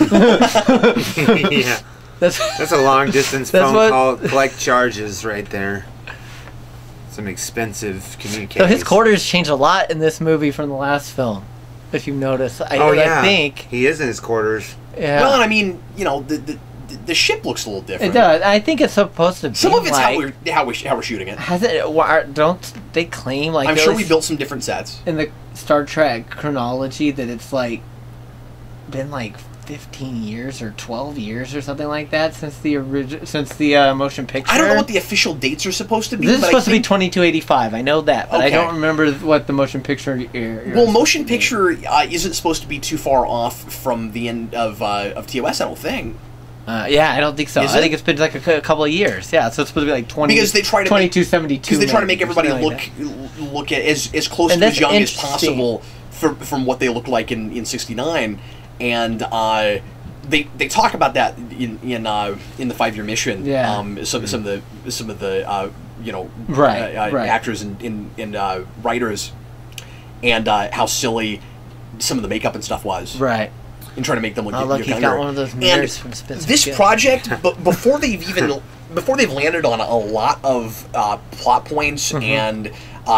Yeah. That's a long-distance phone call. Collect charges right there. Some expensive communication. So his quarters change a lot in this movie from the last film, if you notice. I think he is in his quarters. Yeah. Well, and I mean, you know, the ship looks a little different. It does. I think it's supposed to be. Some of it's like, how we're shooting it. Has it? Don't they claim like? I'm sure we built some different sets in the Star Trek chronology that it's like been like 15 years or 12 years or something like that since the motion picture. I don't know what the official dates are supposed to be. This is supposed to be 2285. I know that, but I don't remember what the motion picture year. Well, motion picture isn't supposed to be too far off from the end of TOS. I don't think. Yeah, I don't think so. I think it's been like a couple of years. Yeah, so it's supposed to be like 20. Because they try to 2272. Because they try to make everybody look at as close to as young as possible from what they looked like in '69. And they talk about that in the 5-year mission. Yeah. Some of the right. actors and writers, and how silly some of the makeup and stuff was. Right. And trying to make them look look, younger. He's got one of those mirrors from Spencer. This project, but before they've landed on a lot of plot points and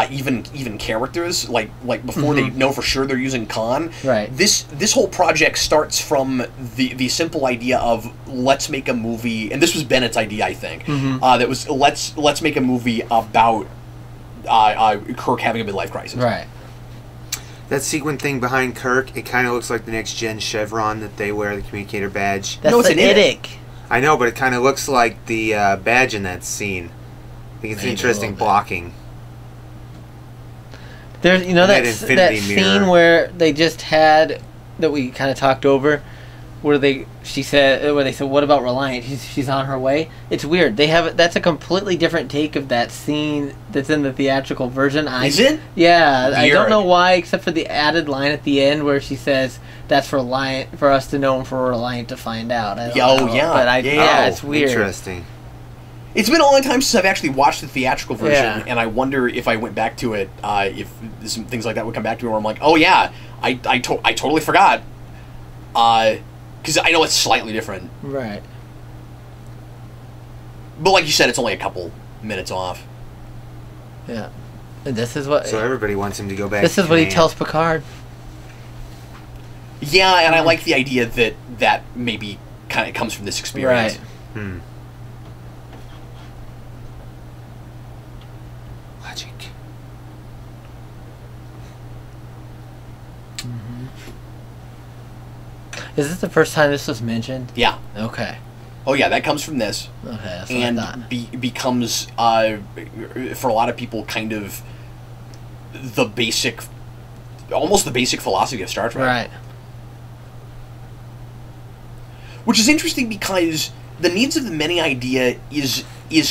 even characters, like before they know for sure they're using Khan. Right. This whole project starts from the simple idea of let's make a movie, and this was Bennett's idea, I think. That was let's make a movie about Kirk having a midlife crisis. Right. That sequin thing behind Kirk, it kind of looks like the next gen chevron that they wear, the communicator badge. That's it's an IDIC. I know, but it kind of looks like the badge in that scene. I think it's interesting blocking. There's, that scene where they just had, that we kind of talked over, where they said, what about Reliant? She's on her way. It's weird. That's a completely different take of that scene that's in the theatrical version. Is it? Yeah, Weird. I don't know why, except for the added line at the end where she says that's for us to know and for Reliant to find out. It's weird. Interesting. It's been a long time since I've actually watched the theatrical version, and I wonder if I went back to it, if some things like that would come back to me where I'm like, oh yeah, I totally forgot. Because I know it's slightly different. Right. But like you said, it's only a couple minutes off. Yeah. And this is what... So everybody wants him to go back. This is what he tells Picard. Yeah, and I like the idea that maybe kind of comes from this experience. Right. Logic. Is this the first time this was mentioned? Yeah. Okay. Oh yeah, that comes from this. Okay, that's and what I thought. becomes for a lot of people kind of almost the basic philosophy of Star Trek. Right. Which is interesting because the needs of the many idea is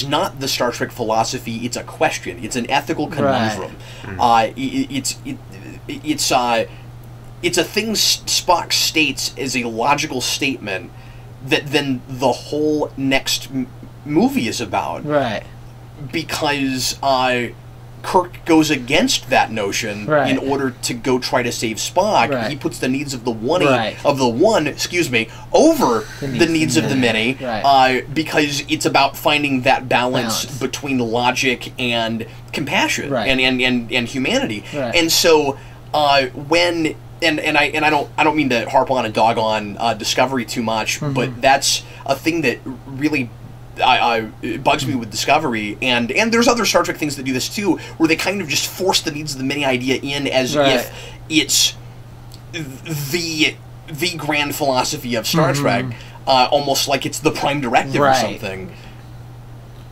not the Star Trek philosophy. It's a question. It's an ethical conundrum. Right. It's a thing Spock states as a logical statement that then the whole next movie is about. Right. Because Kirk goes against that notion Right. in order to go try to save Spock. Right. He puts the needs of the one Right. over the needs of the many, Right. because it's about finding that balance between logic and compassion, Right. and humanity. Right. And so when I don't mean to harp on and dog on Discovery too much, but that's a thing that really it bugs me with Discovery, and there's other Star Trek things that do this too, where they kind of just force the needs of the many idea in as if it's the grand philosophy of Star Trek, almost like it's the prime directive or something.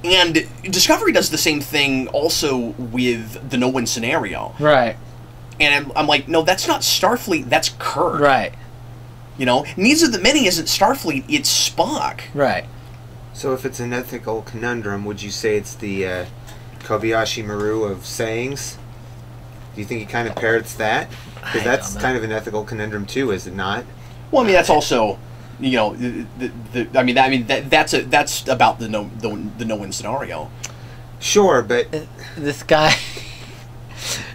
And Discovery does the same thing also with the no-win scenario. Right. And I'm like, no, that's not Starfleet, that's Kirk. Right. You know, needs of the many isn't Starfleet, it's Spock. Right. So if it's an ethical conundrum, would you say it's the Kobayashi Maru of sayings? Do you think he kind of parrots that? Because that's kind of an ethical conundrum too, is it not? Well, I mean, that's also, you know, that's about the no-win scenario. Sure, but this guy...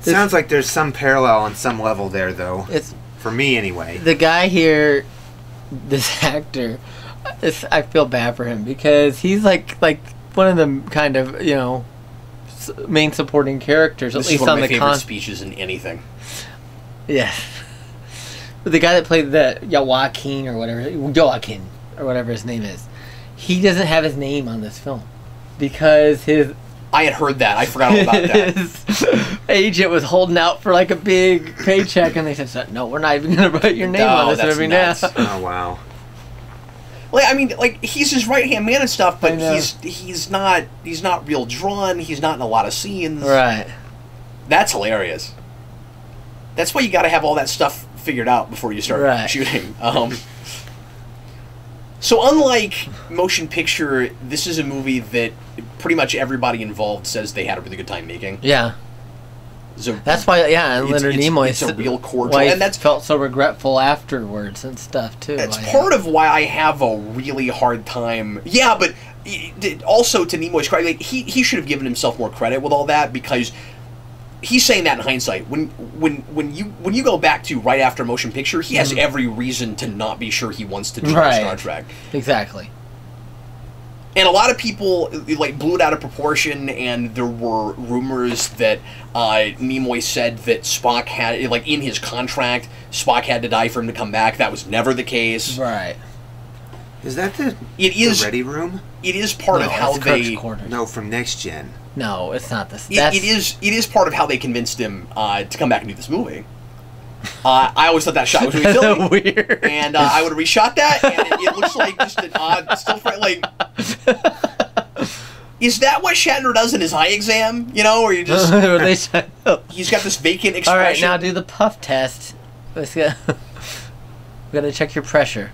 sounds like there's some parallel on some level there, though. It's for me, anyway. The guy here, this actor, I feel bad for him because he's like one of the kind of, you know, main supporting characters. This at least is one on of my the favorite speeches in anything. Yeah, but the guy that played the Joaquin or whatever his name is, he doesn't have his name on this film because I had heard that. I forgot all about that. His agent was holding out for like a big paycheck, and they said, "No, we're not even going to write your name on this movie now." Oh wow! Like, I mean, like, he's his right hand man and stuff, but he's not real drawn. He's not in a lot of scenes. Right. That's hilarious. That's why you got to have all that stuff figured out before you start shooting. So unlike motion picture, this is a movie that pretty much everybody involved says they had a really good time making. Yeah. So that's why, and Leonard Nimoy it's a real cordial, and that's felt so regretful afterwards and stuff too. That's part of why I have a really hard time. Yeah, but also to Nimoy's credit, like, he should have given himself more credit with all that, because he's saying that in hindsight. When you go back to right after motion picture, he has every reason to not be sure he wants to do Star Trek. Exactly. And a lot of people like blew it out of proportion, and there were rumors that Nimoy said that Spock had, like, in his contract, Spock had to die for him to come back. That was never the case. Right. Is that the Ready Room? It is part of how they... No, from Next Gen. No, it's not this. It is part of how they convinced him to come back and do this movie. I always thought that shot was really silly. Weird. And I would have reshot that, and it looks like just an odd still frame. Like, is that what Shatner does in his eye exam? You know, or you just... he's got this vacant expression. All right, now do the puff test. Let's go. We gotta check your pressure.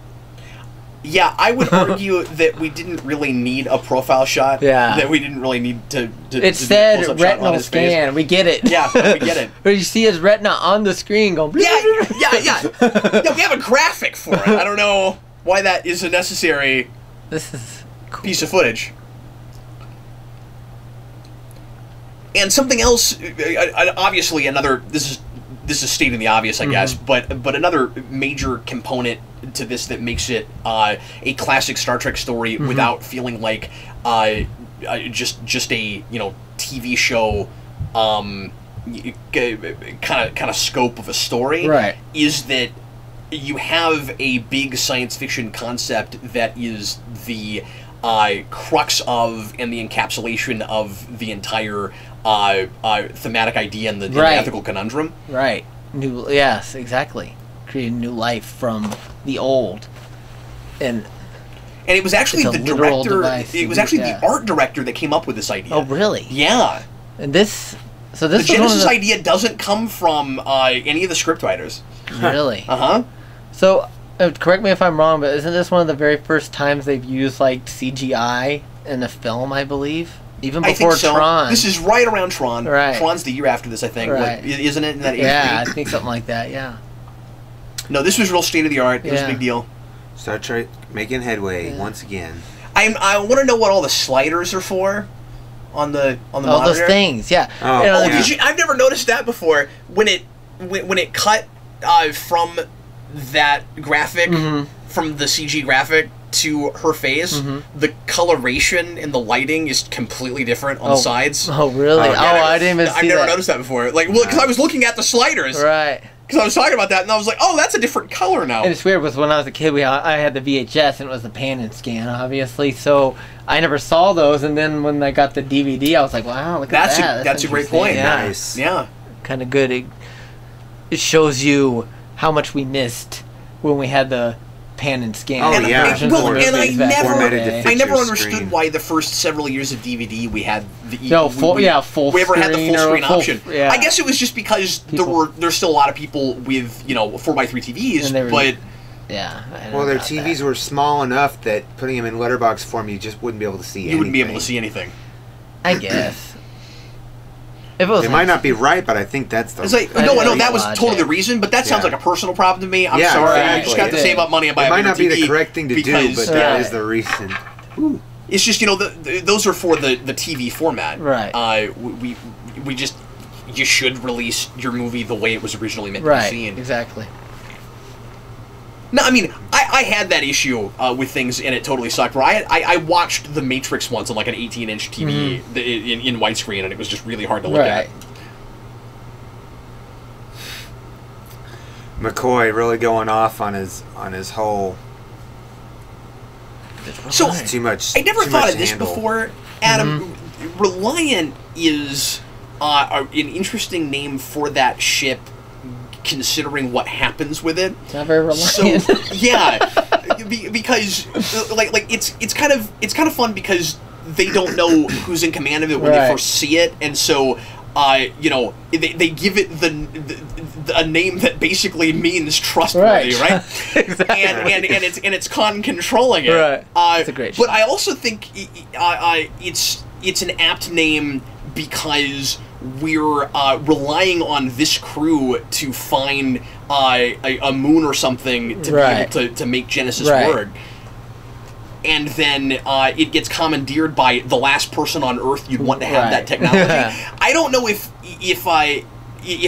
Yeah, I would argue that we didn't really need a profile shot. Yeah. That we didn't really need to it said retinal scan. Face. We get it. Yeah, we get it. But you see his retina on the screen going... Yeah. Yeah, we have a graphic for it. I don't know why that is a necessary piece of footage. And something else, obviously another... This is stating the obvious, I guess, but another major component to this that makes it a classic Star Trek story without feeling like just a TV show kind of scope of a story, is that you have a big science fiction concept that is the crux of and the encapsulation of the entire thematic idea and the ethical conundrum. Right. Yes, exactly. Creating new life from the old. And it was actually the director. It was actually the art director that came up with this idea. Oh, really? Yeah. And this. So this the Genesis idea doesn't come from any of the scriptwriters. Really? Uh-huh. So, correct me if I'm wrong, but isn't this one of the very first times they've used like CGI in a film? I believe. Even before Tron. This is right around Tron. Right. Tron's the year after this, I think. Right. Isn't it? In that I think something like that. Yeah. No, this was real state of the art. It was a big deal. Star Trek making headway once again. I want to know what all the sliders are for. on the Oh, monitor? those things, yeah. Oh, You know, Oh, yeah. I've never noticed that before. When it cut from that graphic, from the CG graphic to her face, the coloration and the lighting is completely different on the sides. Oh, really? Oh, Oh, yeah. I didn't even see I've never that. noticed that before. Like, well, because I was looking at the sliders, Right. because I was talking about that, and I was like, oh, that's a different color now. And it's weird because when I was a kid, I had the VHS and it was the pan and scan, obviously. So I never saw those. And then when I got the DVD, I was like, wow, look at that. That's a great interesting. point. Yeah. Nice. Yeah. Kind of good. It shows you how much we missed when we had the pan and scan. Oh, And yeah. versions well, of the and I movies back in the Formatted day. to I never Picture understood screen. why the first several years of DVD we had the full we ever had the screen full or screen full- option. yeah. I guess it was just because there's still a lot of people with 4x3 TVs, And they were- but Yeah. I don't Well, know their about TVs that. were small enough that putting them in letterbox form, you just wouldn't be able to see anything. you wouldn't be able to see anything. I guess. If it was It might not be right, but I think that's the. It's like I no, know that was logic. totally the reason, but that sounds Yeah. like a personal problem to me. I'm Yeah, sorry, exactly. you just got to It save is. up money and buy it a might bigger not be TV the correct thing to do, because but that Right. is the reason. it's just those are for the TV format. Right. We just you should release your movie the way it was originally meant to Right. be seen. Exactly. No, I mean, I had that issue with things, and it totally sucked. Where I watched The Matrix once on like an 18-inch TV in widescreen, and it was just really hard to look at. Right. McCoy really going off on his whole. So Too much. I never too thought much of this handle. before, Adam. Reliant is an interesting name for that ship, considering what happens with it. It's not very So reliant. yeah, because like it's kind of fun because they don't know who's in command of it when Right. they first see it, and so they give it a name that basically means trustworthy, right? Exactly. And it's Khan controlling it. Right. That's a great But show. I also think it's an apt name because we're relying on this crew to find a moon or something to Right. be able to make Genesis Right. work. And then it gets commandeered by the last person on Earth you'd want to have Right. that technology. I don't know if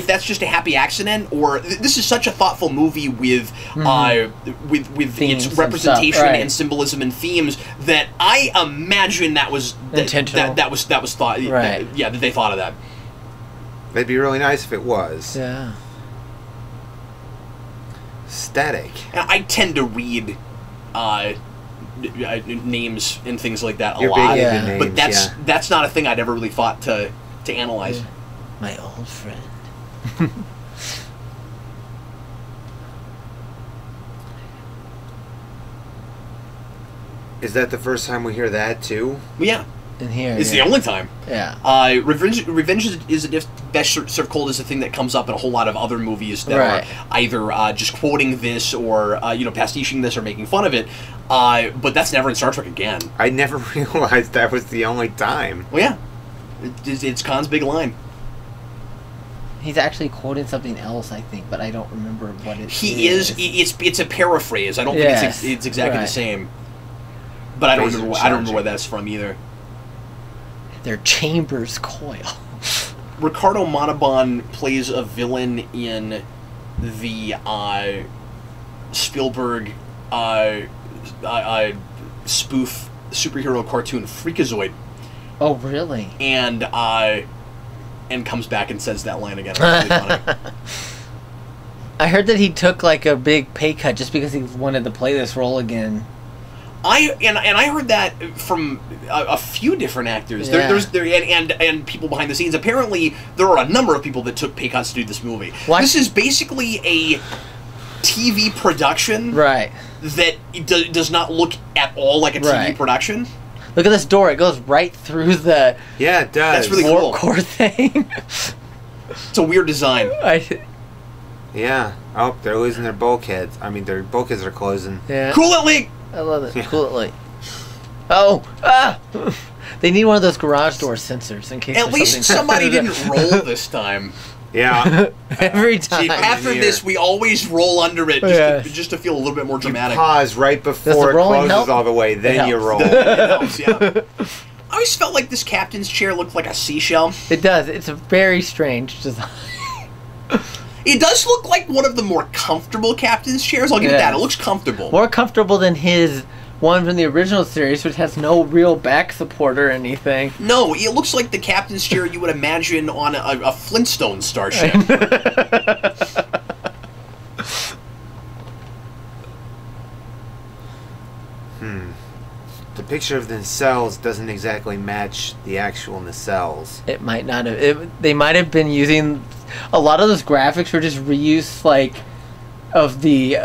that's just a happy accident, or this is such a thoughtful movie with Themes its and representation stuff, right. and symbolism and themes that I imagine that was Intentional. That was thought. Right. That they thought of that. It'd be really nice if it was. Yeah. Static. And I tend to read names and things like that a You're lot, big Yeah. into names, but that's yeah. that's not a thing I'd ever really thought to analyze. Yeah. My old friend. Is that the first time we hear that too? Well, yeah, In here. it's yeah. the only time. Yeah. Revenge is a best served cold is a thing that comes up in a whole lot of other movies that Right. are either just quoting this or pastiching this or making fun of it. But that's never in Star Trek again. I never realized that was the only time. Well, yeah, it's Khan's big line. He's actually quoting something else, I think, but I don't remember what it is. He is. It's a paraphrase. I don't think Yes, it's exactly right. the same. But I don't Phrase remember. of I don't remember charging. where that's from either. Their Chambers coil. Ricardo Montalban plays a villain in the Spielberg spoof superhero cartoon Freakazoid, Oh, really? and comes back and says that line again. It's really funny. I heard that he took like a big pay cut just because he wanted to play this role again. I heard that from a few different actors. Yeah. And people behind the scenes. Apparently, there are a number of people that took pay cuts to do this movie. What? This is basically a TV production Right. that does not look at all like a TV Right. production. Look at this door. It goes right through the Yeah, it does. That's really cool. warp core thing. It's a weird design. Yeah. Oh, they're losing their bulkheads. I mean, their bulkheads are closing. Yeah. Cool it, Link! I love it. Yeah. Cool it like. Oh! Ah! They need one of those garage door sensors in case At there's least something- somebody didn't roll this time. Yeah. Every See, time. after here. this, we always roll under it Yes. just to feel a little bit more You dramatic. pause right before it rolling closes help? all the way, then It you helps. roll. It helps, yeah. always felt like this captain's chair looked like a seashell. It does. It's a very strange design. It does look like one of the more comfortable captain's chairs. I'll give it that. It looks comfortable. More comfortable than his one from the original series, which has no real back support or anything. No, it looks like the captain's chair you would imagine on a Flintstone starship. The picture of the nacelles doesn't exactly match the actual nacelles. It might not have. They might have been using a lot of those graphics were just reuse like of the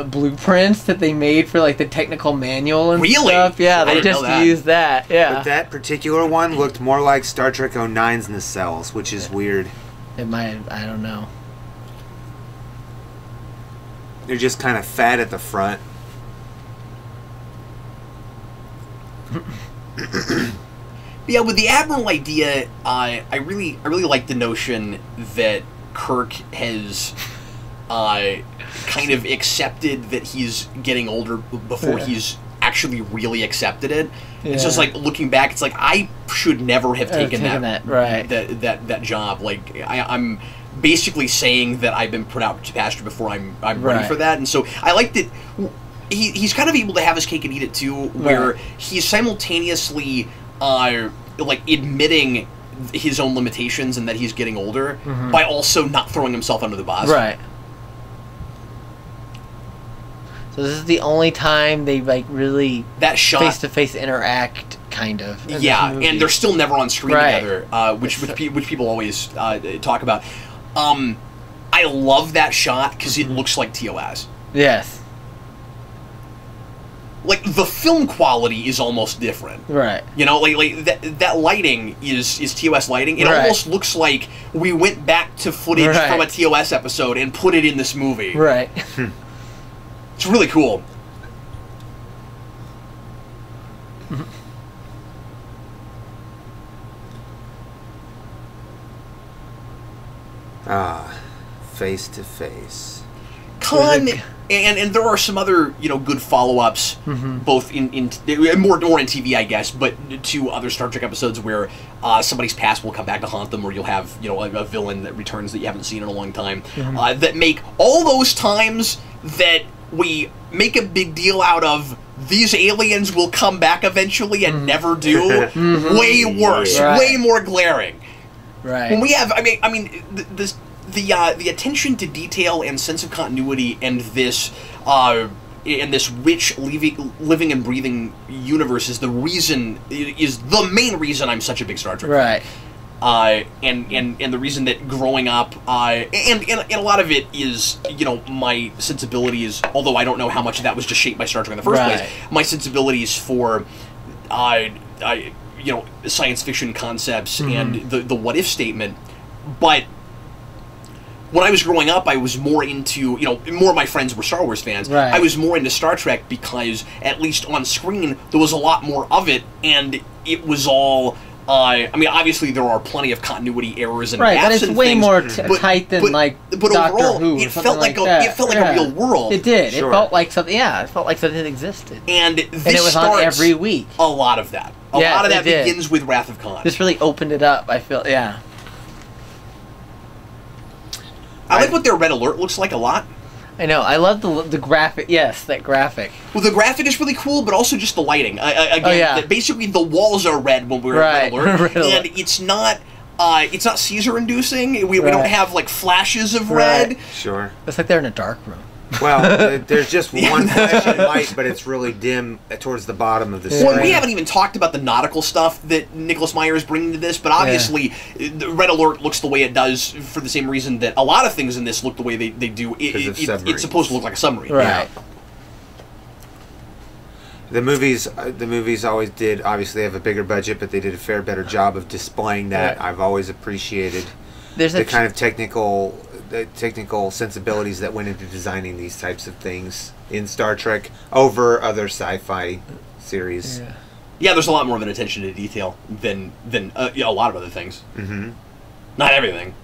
blueprints that they made for like the technical manual and stuff. Yeah, they just used that. Yeah. But that particular one looked more like Star Trek 09's nacelles, which is weird. It might. I don't know. They're just kind of fat at the front. Yeah, with the Admiral idea, I really like the notion that Kirk has kind of accepted that he's getting older before he's actually really accepted it. Yeah. It's just like looking back, it's like I should never have taken that job. Like I'm basically saying that I've been put out to pasture before I'm ready for that, and so I like that. He's kind of able to have his cake and eat it too, where he's simultaneously like admitting his own limitations and that he's getting older by also not throwing himself under the bus. Right. So this is the only time they like really that shot face-to-face interact, kind of. Yeah, and they're still never on screen together, which people always talk about. I love that shot because it looks like TOS. Yes. Like, the film quality is almost different. Right. You know, like that lighting is TOS lighting. It almost looks like we went back to footage from a TOS episode and put it in this movie. Right. It's really cool. Face to face. And there are some other, you know, good follow-ups, both in more in TV, I guess, but to other Star Trek episodes where somebody's past will come back to haunt them, or you'll have, you know, a villain that returns that you haven't seen in a long time, that make all those times that we make a big deal out of these aliens will come back eventually and never do, way worse, way more glaring. Right. When we have, I mean, the attention to detail and sense of continuity and this rich living and breathing universe is the main reason I'm such a big Star Trek fan. And the reason that growing up and a lot of it is, you know, my sensibilities, although I don't know how much of that was just shaped by Star Trek in the first place, my sensibilities for you know, science fiction concepts and the what if statement. But when I was growing up, I was more into, you know, more of my friends were Star Wars fans. I was more into Star Trek because, at least on screen, there was a lot more of it, and it was all, I mean, obviously there are plenty of continuity errors and gaps but it's way more tight than, like, but Doctor overall, Who it felt like a real world. It did. It felt like something, it felt like something existed. And it was on every week. A lot of that. A lot of that begins with Wrath of Khan. This really opened it up, I feel, I like what their red alert looks like a lot. I know. I love the graphic. Yes, that graphic. Well, the graphic is really cool, but also just the lighting. Again, basically the walls are red when we're at red alert, and it's not seizure-inducing. We don't have like flashes of red. Sure. It's like they're in a dark room. Well, there's just one flashing light, but it's really dim towards the bottom of the screen. Well, we haven't even talked about the nautical stuff that Nicholas Meyer is bringing to this, but obviously, the Red Alert looks the way it does for the same reason that a lot of things in this look the way they do. It's supposed to look like a submarine. Right. The movies always did, obviously, have a bigger budget, but they did a fair better job of displaying that. I've always appreciated the kind of technical sensibilities that went into designing these types of things in Star Trek over other sci-fi series. Yeah, there's a lot more of an attention to detail than a lot of other things. Not everything.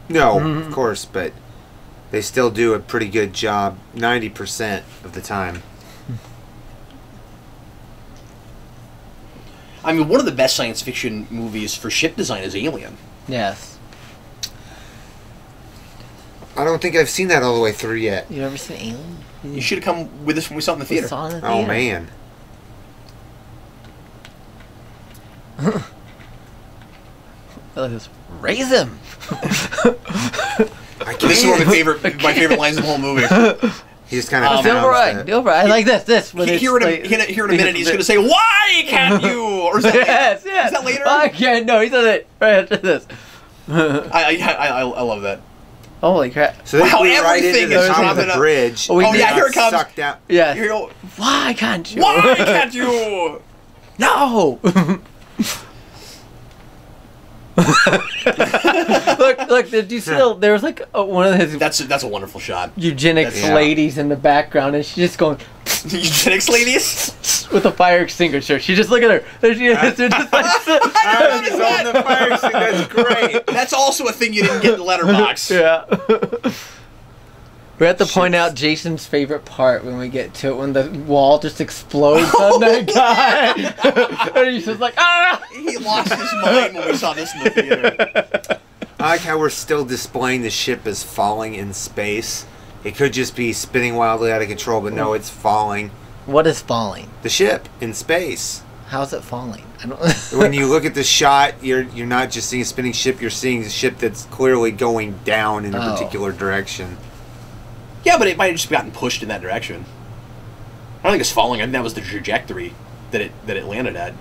No, of course, but they still do a pretty good job 90% of the time. I mean, one of the best science fiction movies for ship design is Alien. Yes. I don't think I've seen that all the way through yet. You ever seen Alien? You should have come with us when we saw it in the We theater. saw it in the Oh theater. man. Look at this. Raise him. I This is one of can't. my favorite lines in the whole movie. He just kind of Silver I like this. When it's Here in like- a minute, he's going to say, "Why can't you?" Or is that later? Yes, yes. Is that later? I can't. No, he said it right after this. I love that. Holy crap! So they Wow, flew right everything into the is top of dropping the up. bridge. Oh, and yeah, got here it comes. Sucked out. Yeah. Here you go. Why can't you? Why can't you? No. look! Did you see? There was like one of his That's a wonderful shot. eugenics Yeah. ladies in the background, and she's just going Eugenics ladies. with a fire extinguisher. She just look at her. There she is. They're just like, Oh, she's on the fire extinguisher. That's great. That's also a thing you didn't get in the letterbox. yeah. We have to point out Jason's favorite part when we get to it, when the wall just explodes on that guy. And he's just like, ah! He lost his mind when we saw this in the theater. I like how we're still displaying the ship as falling in space. It could just be spinning wildly out of control, but no, it's falling. What is falling? The ship in space. How's it falling? I don't. When you look at the shot, you're not just seeing a spinning ship. You're seeing a ship that's clearly going down in a Oh. particular direction. Yeah, but it might have just gotten pushed in that direction. I don't think it's falling. I think that was the trajectory that it landed at.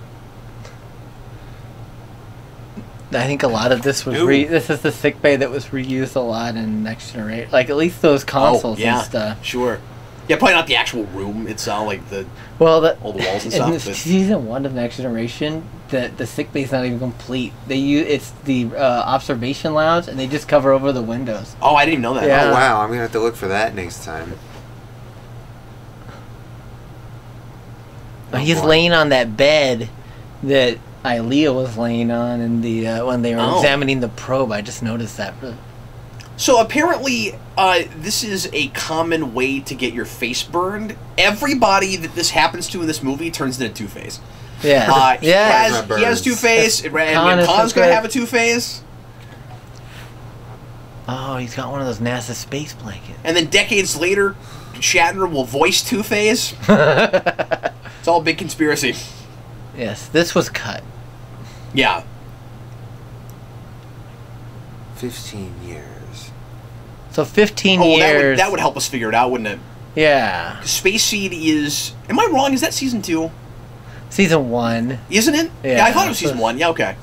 I think a lot of this was Ooh. this is the sick bay that was reused a lot in Next Generation. Like at least those consoles and stuff. Sure. Yeah, probably not the actual room itself, like Well, all the walls and in stuff. But season 1 of Next Generation, the sick bay's not even complete. It's the observation lounge, and they just cover over the windows. oh, I didn't even know that. Yeah. Oh wow, I'm gonna have to look for that next time. He's boy. laying on that bed that Ilea was laying on in the when they were Oh. examining the probe. I just noticed that. So apparently, this is a common way to get your face burned. Everybody that this happens to in this movie turns into Two-Face. Yeah, yeah. He has Two-Face, and Khan is Khan's so going good. to have a Two-Face. Oh, he's got one of those NASA space blankets. And then decades later, Shatner will voice Two-Face. It's all a big conspiracy. Yes, this was cut. Yeah. 15 years. So 15 Oh, years. that would help us figure it out, wouldn't it? Yeah. Space Seed is... Am I wrong? Is that season 2? Season 1. Isn't it? Yeah. I thought it was season 1. Yeah, okay.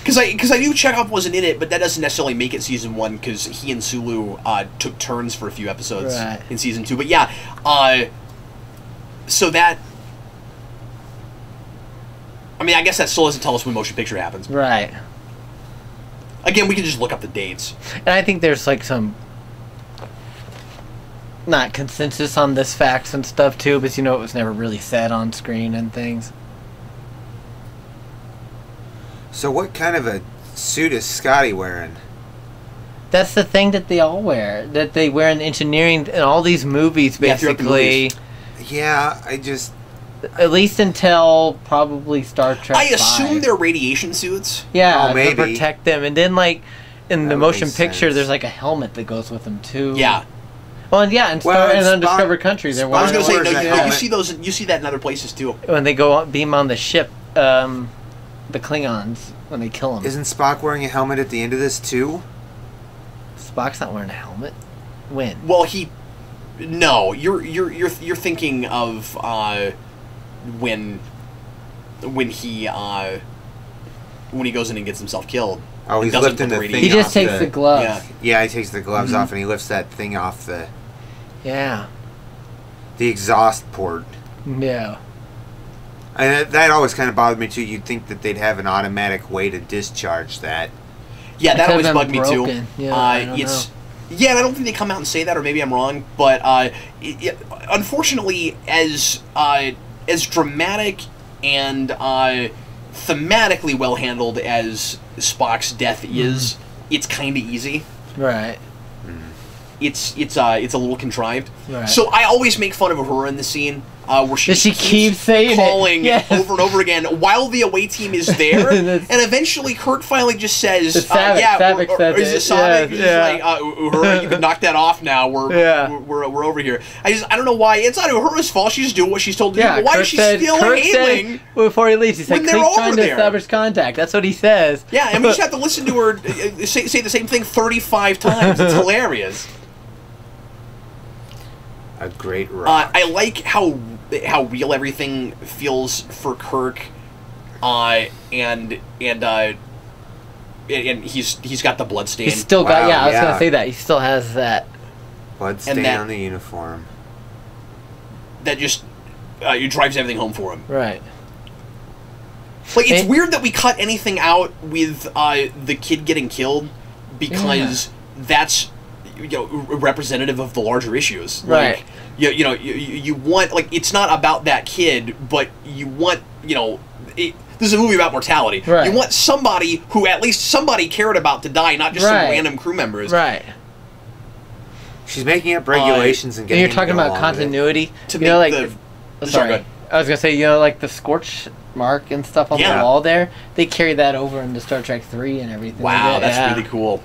Because I knew Chekhov wasn't in it, but that doesn't necessarily make it season 1 because he and Sulu took turns for a few episodes Right. in season 2. But yeah, so that... I mean, I guess that still doesn't tell us when motion picture happens. Right. Again, we can just look up the dates. And I think there's like some not consensus on this facts and stuff too, but it was never really said on screen and things. So what kind of a suit is Scotty wearing? That's the thing that they all wear. That they wear in engineering in all these movies, Yeah, throughout the basically. movies. Yeah, I just... At least until probably Star Trek. I assume 5. they're radiation suits. Yeah, Oh, maybe. to protect them. And then like in That the would motion make picture, sense. there's like a helmet that goes with them too. Yeah. Well, and yeah, and Well, in Spock- Undiscovered Country, they're I was wearing going to say, Where's no, that you helmet? see that in other places too. when they go beam on the ship, the Klingons when they kill them. Isn't Spock wearing a helmet at the end of this too? Spock's not wearing a helmet. When? Well, no, you're thinking of when he goes in and gets himself killed. Oh, and he's doesn't lifting put the radiation- thing He just off takes the gloves. Yeah. Yeah, he takes the gloves off and he lifts that thing off the Yeah. exhaust port. Yeah. And that always kind of bothered me too. You'd think that they'd have an automatic way to discharge that. Yeah, It that could've always been bugged me too. broken. Yeah, I don't Yeah, and I don't think they come out and say that, or maybe I'm wrong. But unfortunately, as dramatic and thematically well handled as Spock's death is, it's kind of easy. Right. It's a little contrived. Right. So I always make fun of her in the scene where she keeps saying calling yes. over and over again while the away team is there, and eventually Kurt finally just says, Savick said is it Savick? He's like, Uhura, you can knock that off now. We're over here. I don't know why. It's not Uhura's fault. She's doing what she's told to do. But why Kurt is she still hailing? Before he leaves, he said, when they're keep over trying to there. establish contact. That's what he says. Yeah, and we just have to listen to her say the same thing 35 times. It's hilarious. A great rock. I like how real everything feels for Kirk, and he's got the blood stain. He's still got. Wow, I was yeah. gonna say that he still has that Blood stain on the uniform. That just drives everything home for him. right. Like, it's weird that we cut anything out with the kid getting killed, because that's representative of the larger issues. Right. Like, you want, like, it's not about that kid, but you want, this is a movie about mortality. Right. You want somebody who at least somebody cared about to die, not just some random crew members. Right. She's making up regulations and getting. And you're talking about continuity. To make sorry, I was gonna say, like the scorch mark and stuff on the wall there. They carry that over into Star Trek 3 and everything. Wow, that's really cool.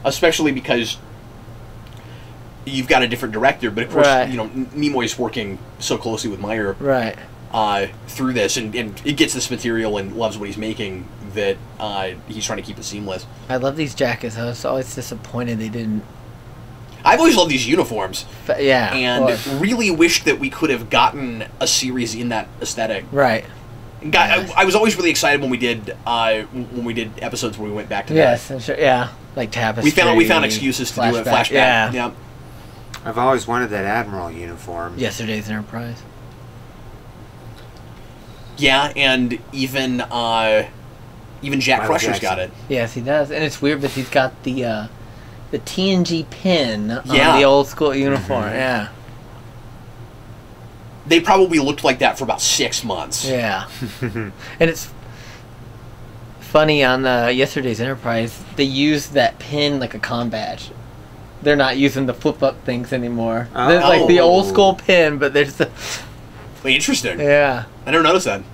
Especially because you've got a different director, but of course, Nimoy's working so closely with Meyer through this, and it gets this material and loves what he's making, that he's trying to keep it seamless. I love these jackets. I was always disappointed they didn't. I've always loved these uniforms. And really wished that we could have gotten a series in that aesthetic. Right. I was always really excited when we did episodes where we went back to that. Yes, sure, like Tapestry. We found excuses to do a flashback. Yeah. I've always wanted that Admiral uniform. Yesterday's Enterprise. Yeah, and even Jack Crusher's got it. Yes, he does, and it's weird, but he's got the TNG pin on the old school uniform. Mm-hmm. Yeah. They probably looked like that for about 6 months. Yeah. And it's funny, on Yesterday's Enterprise, they used that pin like a comm badge. They're not using the flip-up things anymore. There's like the old school pin, but there's the... Interesting. Yeah. I never noticed that. And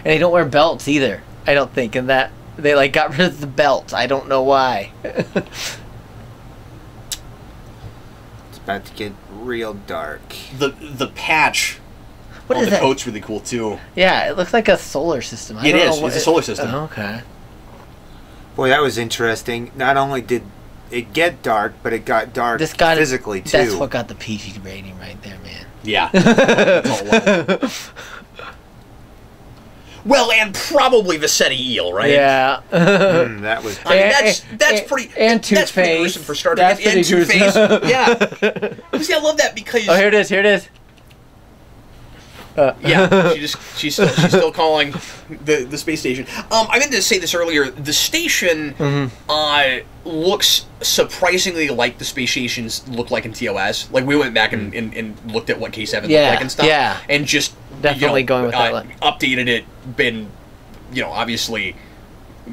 they don't wear belts either, I don't think. And that they like got rid of the belt. I don't know why. It's about to get real dark. The patch on the coat's really cool too. Yeah, it looks like a solar system. It is. It's a solar system. Oh, okay. Boy, that was interesting. Not only did it get dark, but it got dark physically too. That's what got the PG rating right there, man. Yeah. Well, and probably the SETI eel, right? Yeah. That was. I mean, that's pretty. And That's pretty Two-Face. gruesome for Star Trek. And Two-Face. Yeah. See, I love that because. Oh, here it is. Yeah, she's still calling the space station. I meant to say this earlier. The station looks surprisingly like the space stations look like in TOS. Like, we went back and looked at what K7 looked like and stuff. Yeah. And just definitely going with that. Updated it, been obviously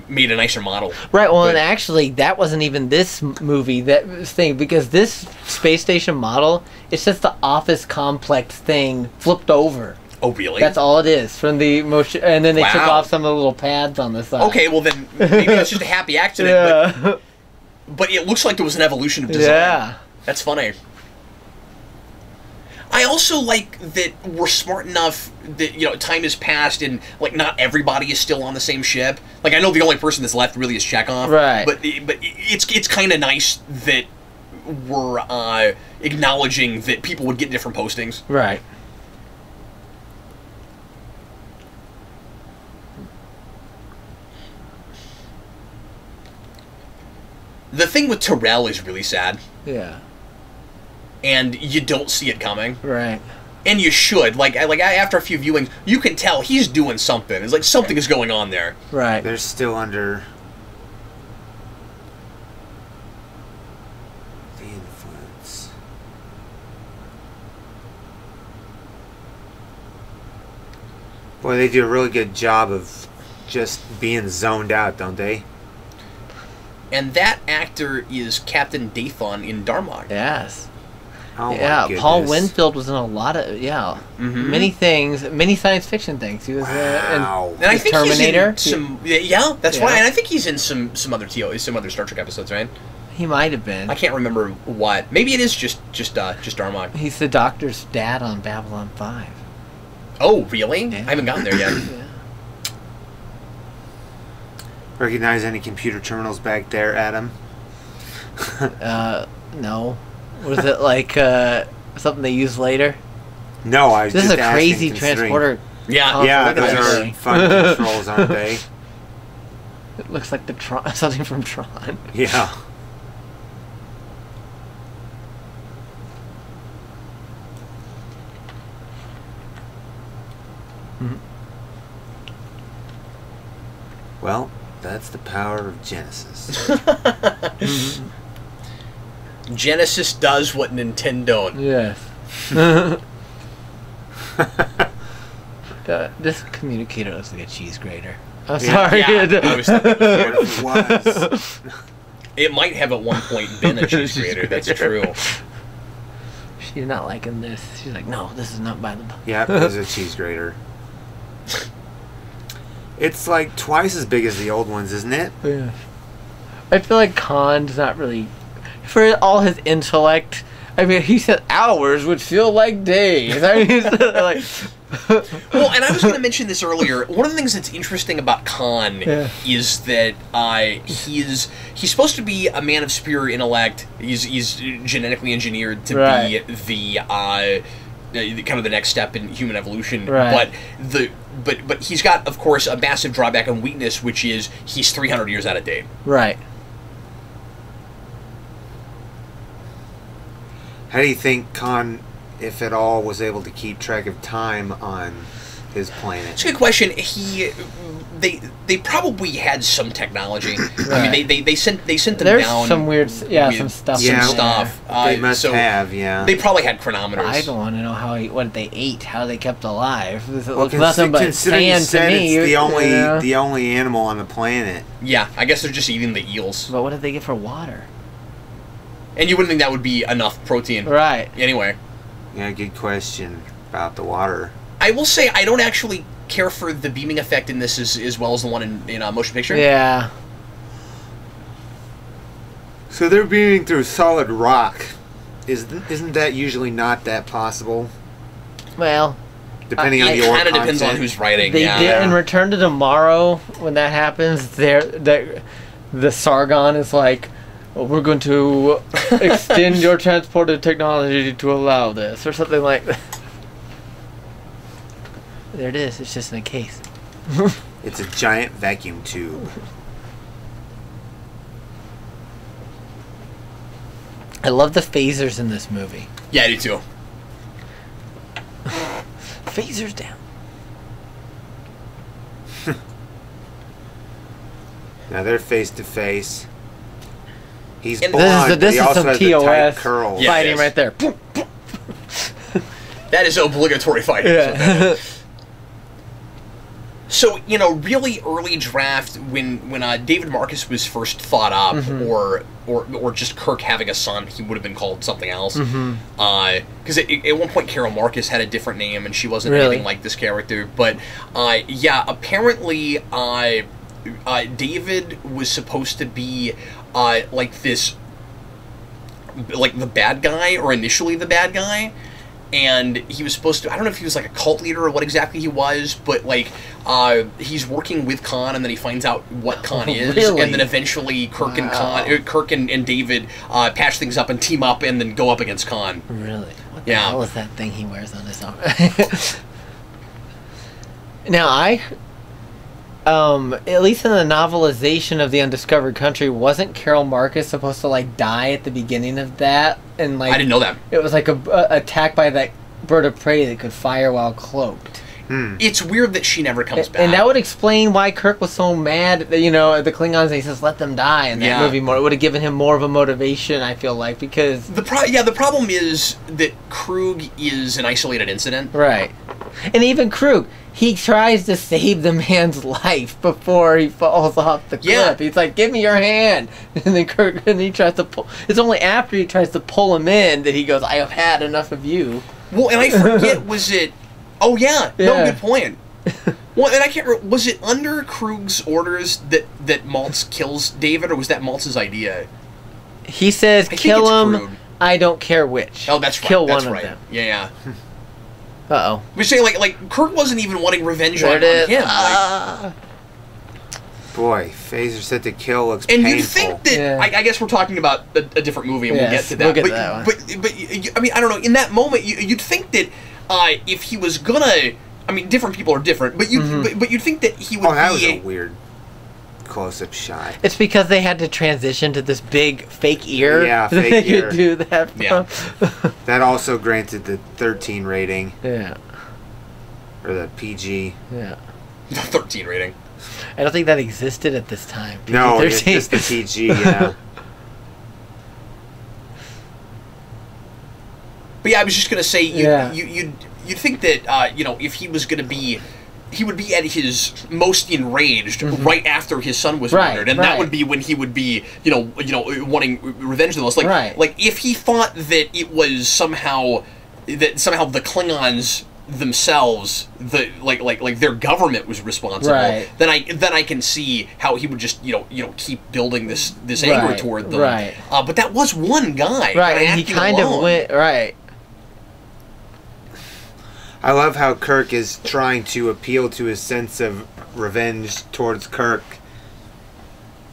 made a nicer model. Right. Well, and actually, that wasn't even this movie thing, because this space station model, it's just the office complex thing flipped over. Oh, really? That's all it is from the motion, and then they took off some of the little pads on the side. Okay, well then maybe that's just a happy accident. But it looks like there was an evolution of design. Yeah, that's funny. I also like that we're smart enough that time has passed and like not everybody is still on the same ship. Like, I know the only person that's left really is Chekhov. Right. But it's kind of nice that we're acknowledging that people would get different postings. Right. The thing with Terrell is really sad. Yeah. And you don't see it coming. Right. And you should. Like after a few viewings, you can tell he's doing something. It's like something is going on there. Right. They're still under the influence. Boy, they do a really good job of just being zoned out, don't they? And that actor is Captain Dathon in Darmok. Yes. Oh Yeah, my goodness. Paul Winfield was in a lot of many things, many science fiction things. He was Wow. And I think Terminator. he's in some. Yeah, that's Yeah. right. And I think he's in some other some other Star Trek episodes, right? He might have been. I can't remember what. Maybe it is just Darmok. He's the Doctor's dad on Babylon 5. Oh, really? Yeah. I haven't gotten there yet. Yeah. Recognize any computer terminals back there, Adam? No. Was it like something they use later? No, I was This is just a asking, crazy considering- transporter. Yeah. Yeah, Look at those that are thing. fun controls, aren't they? It looks like the Tron, something from Tron. Yeah. Well, that's the power of Genesis. Genesis does what Nintendo. Yes. This communicator looks like a cheese grater. I'm sorry. Yeah, I was thinking, What if it was? it might have at one point been a cheese grater. That's true. She's not liking this. She's like, no, this is not by the book. Yeah, it was a cheese grater. It's like twice as big as the old ones, isn't it? Yeah. I feel like Khan's not really, for all his intellect. I mean, he said hours would feel like days. I mean, it's like. Well, and I was going to mention this earlier. One of the things that's interesting about Khan is that he's supposed to be a man of superior intellect. He's genetically engineered to be the kind of the next step in human evolution. Right. But he's got, of course, a massive drawback and weakness, which is he's 300 years out of date. Right. How do you think Khan, if at all, was able to keep track of time on his planet? It's a good question. They probably had some technology. I mean, they sent them There's down. some weird, with some stuff. Some in there. stuff. They must have, yeah. They probably had chronometers. I don't want to know what they ate, how they kept alive. It Well, looks nothing but considering you sand to said me. it's the only you know? the only animal on the planet. Yeah, I guess they're just eating the eels. But what did they get for water? And you wouldn't think that would be enough protein. Right. Anyway. Yeah, good question about the water. I will say I don't actually care for the beaming effect in this as well as the one in motion picture. Yeah. So they're beaming through solid rock. Isn't that usually not that possible? Well, Depending on It the ore kind of depends on content? who's writing. they yeah. did in Return to Tomorrow. When that happens, the Sargon is like, well, we're going to extend your transported technology to allow this, or something like that. There it is. It's just in a case. It's a giant vacuum tube. I love the phasers in this movie. Yeah, I do too. Phasers down. Now they're face to face. He's And blonde. this he is also some has the tight TOS curls. Yeah. fighting yes. right there. That is obligatory fighting. Yeah. So, really early draft when David Marcus was first thought up, or just Kirk having a son, he would have been called something else. Because at one point Carol Marcus had a different name and she wasn't anything like this character. But yeah, apparently David was supposed to be like this, like the bad guy, or initially the bad guy. And he was supposed to, I don't know if he was like a cult leader or what exactly he was, but like he's working with Khan, and then he finds out what Khan is, Really? and then eventually Kirk and David patch things up and team up and then go up against Khan. Really? What the Yeah. hell is that thing he wears on his arm? Now, at least in the novelization of The Undiscovered Country, wasn't Carol Marcus supposed to like die at the beginning of that? And like I didn't know that. it was like a attack by that bird of prey that could fire while cloaked. It's weird that she never comes back. And that would explain why Kirk was so mad at the Klingons, and he says, let them die in that movie more. It would have given him more of a motivation, I feel like, because... The problem is that Krug is an isolated incident. Right. And even Krug, he tries to save the man's life before he falls off the cliff. Yeah. He's like, "Give me your hand," and then he tries to pull. It's only after he tries to pull him in that he goes, "I have had enough of you." Well, and I forget, was it... Oh, yeah. No, good point. Well, and I can't remember, was it under Krug's orders that Maltz kills David, or was that Maltz's idea? He says, "Kill him. Krug. I don't care which." Oh, that's right. Kill that's one right. of them. Yeah. Uh-oh. We're saying, like Kirk wasn't even wanting revenge on him. Like, boy, Phaser said to kill looks and painful. you'd think that... I guess we're talking about a different movie, and we'll get to that. We'll get to that one. But, I mean, I don't know, in that moment, you'd think that if he was gonna... I mean, different people are different, but but you'd think that he would that was a weird close-up shot. It's because they had to transition to this big fake ear. Yeah, they fake ear. could do that. Yeah. That also granted the 13 rating. Yeah. Or the PG. Yeah. The 13 rating. I don't think that existed at this time. No, it's just the PG, yeah. But yeah, I was just gonna say, you'd think that if he was gonna be, he would be at his most enraged right after his son was murdered, and that would be when he would be, wanting revenge the most. Like if he thought that it was somehow the Klingons themselves, like their government was responsible, then I can see how he would just keep building this anger toward them. But that was one guy, and he kind of went I love how Kirk is trying to appeal to his sense of revenge towards Kirk.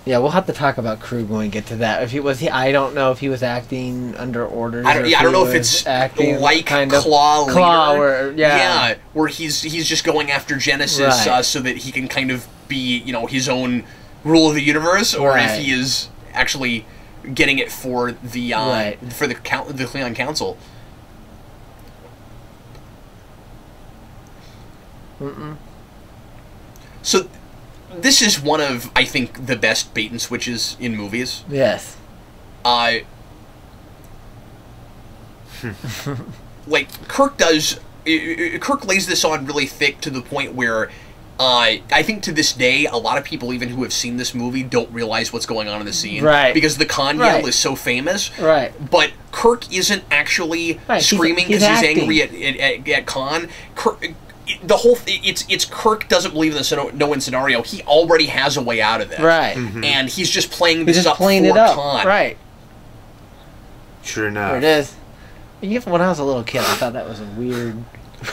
Yeah, we'll have to talk about Krug when we get to that. I don't know if he was acting under orders. I don't know if it's acting like kind of Claw leader. Where he's just going after Genesis so that he can kind of be his own rule of the universe, or if he is actually getting it for the the Klingon Council. So, this is one of, I think, the best bait and switches in movies. Yes. Like, Kirk lays this on really thick to the point where I think to this day, a lot of people, even who have seen this movie, don't realize what's going on in the scene. Because the Khan yell is so famous. But Kirk isn't actually screaming because he's angry at Khan. The whole it's Kirk doesn't believe in the no-win scenario. He already has a way out of it, and he's just playing this up for Khan. Sure enough, there it is. When I was a little kid, I thought that was a weird.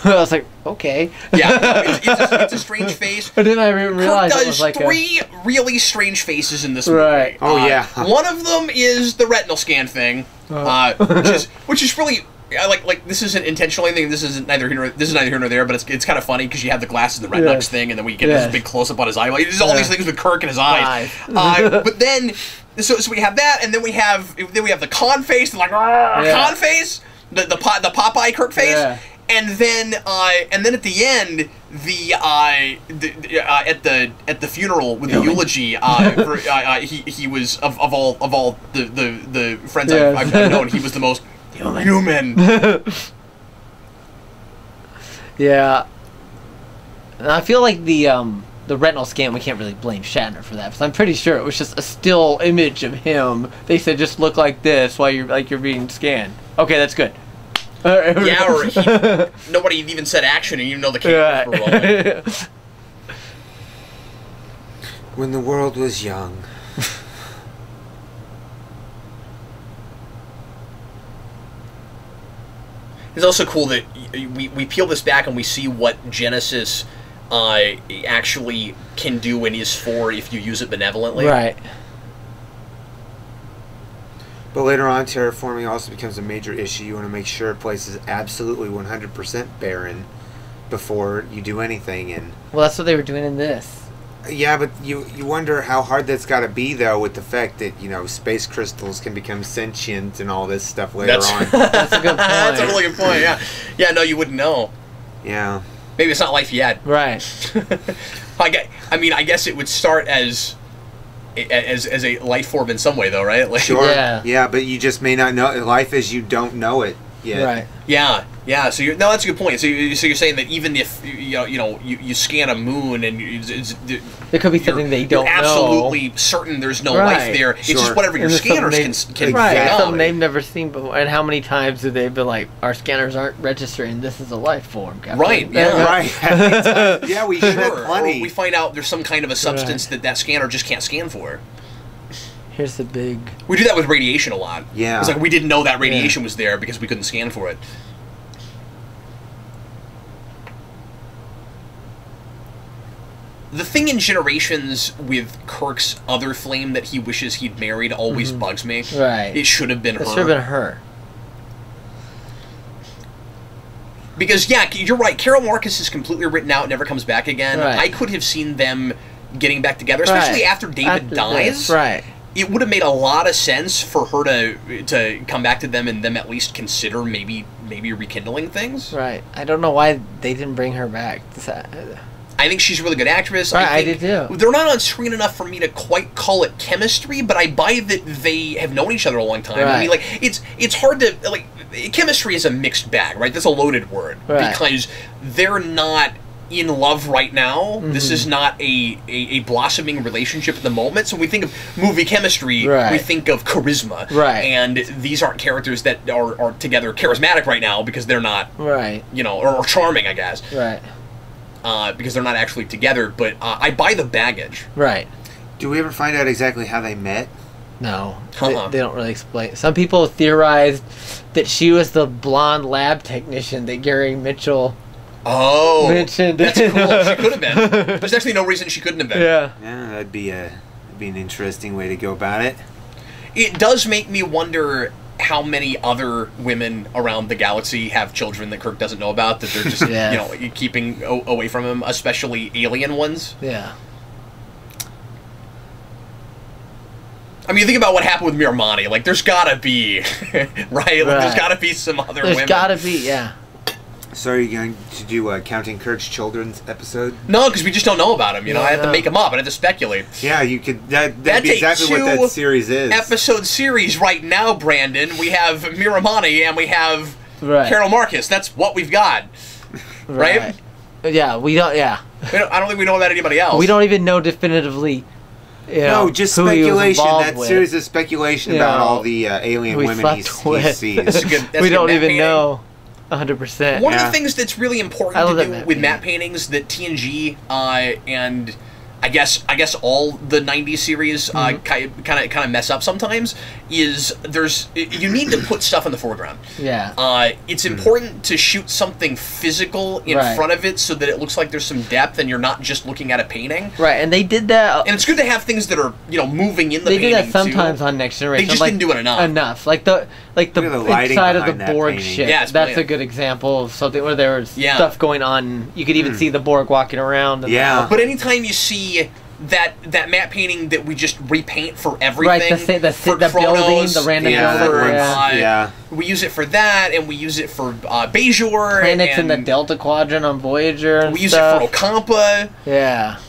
I was like, okay, it's a strange face. But then I realized Kirk it was like three really strange faces in this movie. Oh yeah, one of them is the retinal scan thing, which is really. Like this isn't intentional anything. This is neither here nor there. But it's kind of funny because you have the glasses and the retinox thing, and then we get this big close up on his eye. Like, there's all these things with Kirk and his eyes. But then so we have that, and then we have the Khan face, like Khan face, the Popeye Kirk face, and then at the end at the funeral with the eulogy, he was of all the friends I've known, he was the most human. Yeah. And I feel like the retinal scan, we can't really blame Shatner for that, because I'm pretty sure it was just a still image of him. They said just look like this while you're being scanned. Okay, that's good. Yeah, or nobody even said action, and you know the cameras were rolling. When the world was young. It's also cool that we peel this back and we see what Genesis actually can do and is for if you use it benevolently. Right. But later on, terraforming also becomes a major issue. You want to make sure a place is absolutely 100% barren before you do anything. And well, that's what they were doing in this. Yeah, but you wonder how hard that's got to be, though, with the fact that, space crystals can become sentient and all this stuff later on. That's a good point. That's a really good point, yeah. Yeah, no, you wouldn't know. Yeah. Maybe it's not life yet. Right. I guess it would start as a life form in some way, though, right? Like, sure. Yeah, but you just may not know life as you don't know it. yet. Right. Yeah. So that's a good point. So you're saying that even if you scan a moon and there could be something they don't you're absolutely certain there's no life there. It's just whatever your scanners can right. figure out. Something they've never seen before. And how many times have they been like, our scanners aren't registering this is a life form, Captain? Right. Yeah. Right. Yeah, we should have plenty. Or we find out there's some kind of a substance that scanner just can't scan for. Here's the big... We do that with radiation a lot. Yeah. It's like we didn't know that radiation was there because we couldn't scan for it. The thing in Generations with Kirk's other flame that he wishes he'd married always bugs me. Right. It should have been her. It should have been her. Because, yeah, you're right. Carol Marcus is completely written out, never comes back again. Right. I could have seen them getting back together, especially after David dies. This, right. It would have made a lot of sense for her to come back to them and them at least consider maybe rekindling things. Right. I don't know why they didn't bring her back. I think she's a really good actress. Right, I think did too. They're not on screen enough for me to quite call it chemistry, but I buy that they have known each other a long time. Right. I mean, like it's hard to like chemistry is a mixed bag, right? That's a loaded word because they're not in love right now. This is not a blossoming relationship at the moment. So when we think of movie chemistry, we think of charisma. Right. And these aren't characters that are together charismatic right now because they're not, or charming, I guess. Right. Because they're not actually together. But I buy the baggage. Right. Do we ever find out exactly how they met? No. They don't really explain. Some people theorized that she was the blonde lab technician that Gary Mitchell... mentioned. That's cool. She could have been. There's actually no reason she couldn't have been. Yeah, that'd be an interesting way to go about it. It does make me wonder how many other women around the galaxy have children that Kirk doesn't know about that they're just keeping away from him, especially alien ones. Yeah. I mean, think about what happened with Miramani. Like, there's gotta be, right? Like, there's gotta be some other women. There's gotta be, yeah. So are you going to do a Counting Kirk's Children's episode? No, because we just don't know about him. You know, I have to make him up. I have to speculate. Yeah, you could. That'd be exactly what that series is. Episode series right now, Brandon. We have Miramani and we have Carol Marcus. That's what we've got, right? Yeah, we don't. Yeah, I don't think we know about anybody else. We don't even know definitively. No, just speculation. That series of speculation about all the alien women he sees. We don't even know. 100%. One of the things that's really important to do with matte paintings that TNG and I guess all the 90s series kind of mess up sometimes is you need to put stuff in the foreground. Yeah. It's important to shoot something physical in front of it so that it looks like there's some depth and you're not just looking at a painting. Right, and they did that. And it's good to have things that are moving in the painting. They did that sometimes on Next Generation. They just didn't do it enough. Like the inside of the Borg ship. Yeah, that's a good example of something where there was stuff going on. You could even see the Borg walking around. And but anytime you see that matte painting that we just repaint for everything, the building, the random building, we use it for that, and we use it for Bajor, planets in the Delta Quadrant on Voyager. And we use it for Ocampa. Yeah.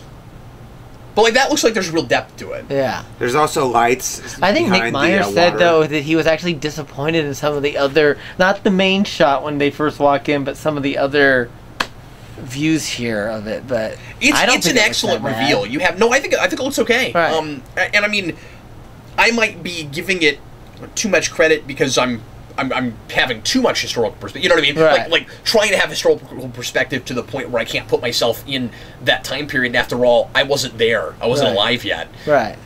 But like that looks like there's real depth to it. Yeah. There's also lights. I think Nick Meyer said though that he was actually disappointed in some of the other, not the main shot when they first walk in, but some of the other views here of it. But it's an excellent reveal. You have I think it looks okay. Right. And I mean, I might be giving it too much credit because I'm having too much historical perspective. You know what I mean? Right. Like trying to have historical perspective to the point where I can't put myself in that time period. And after all, I wasn't there. I wasn't alive yet. Right.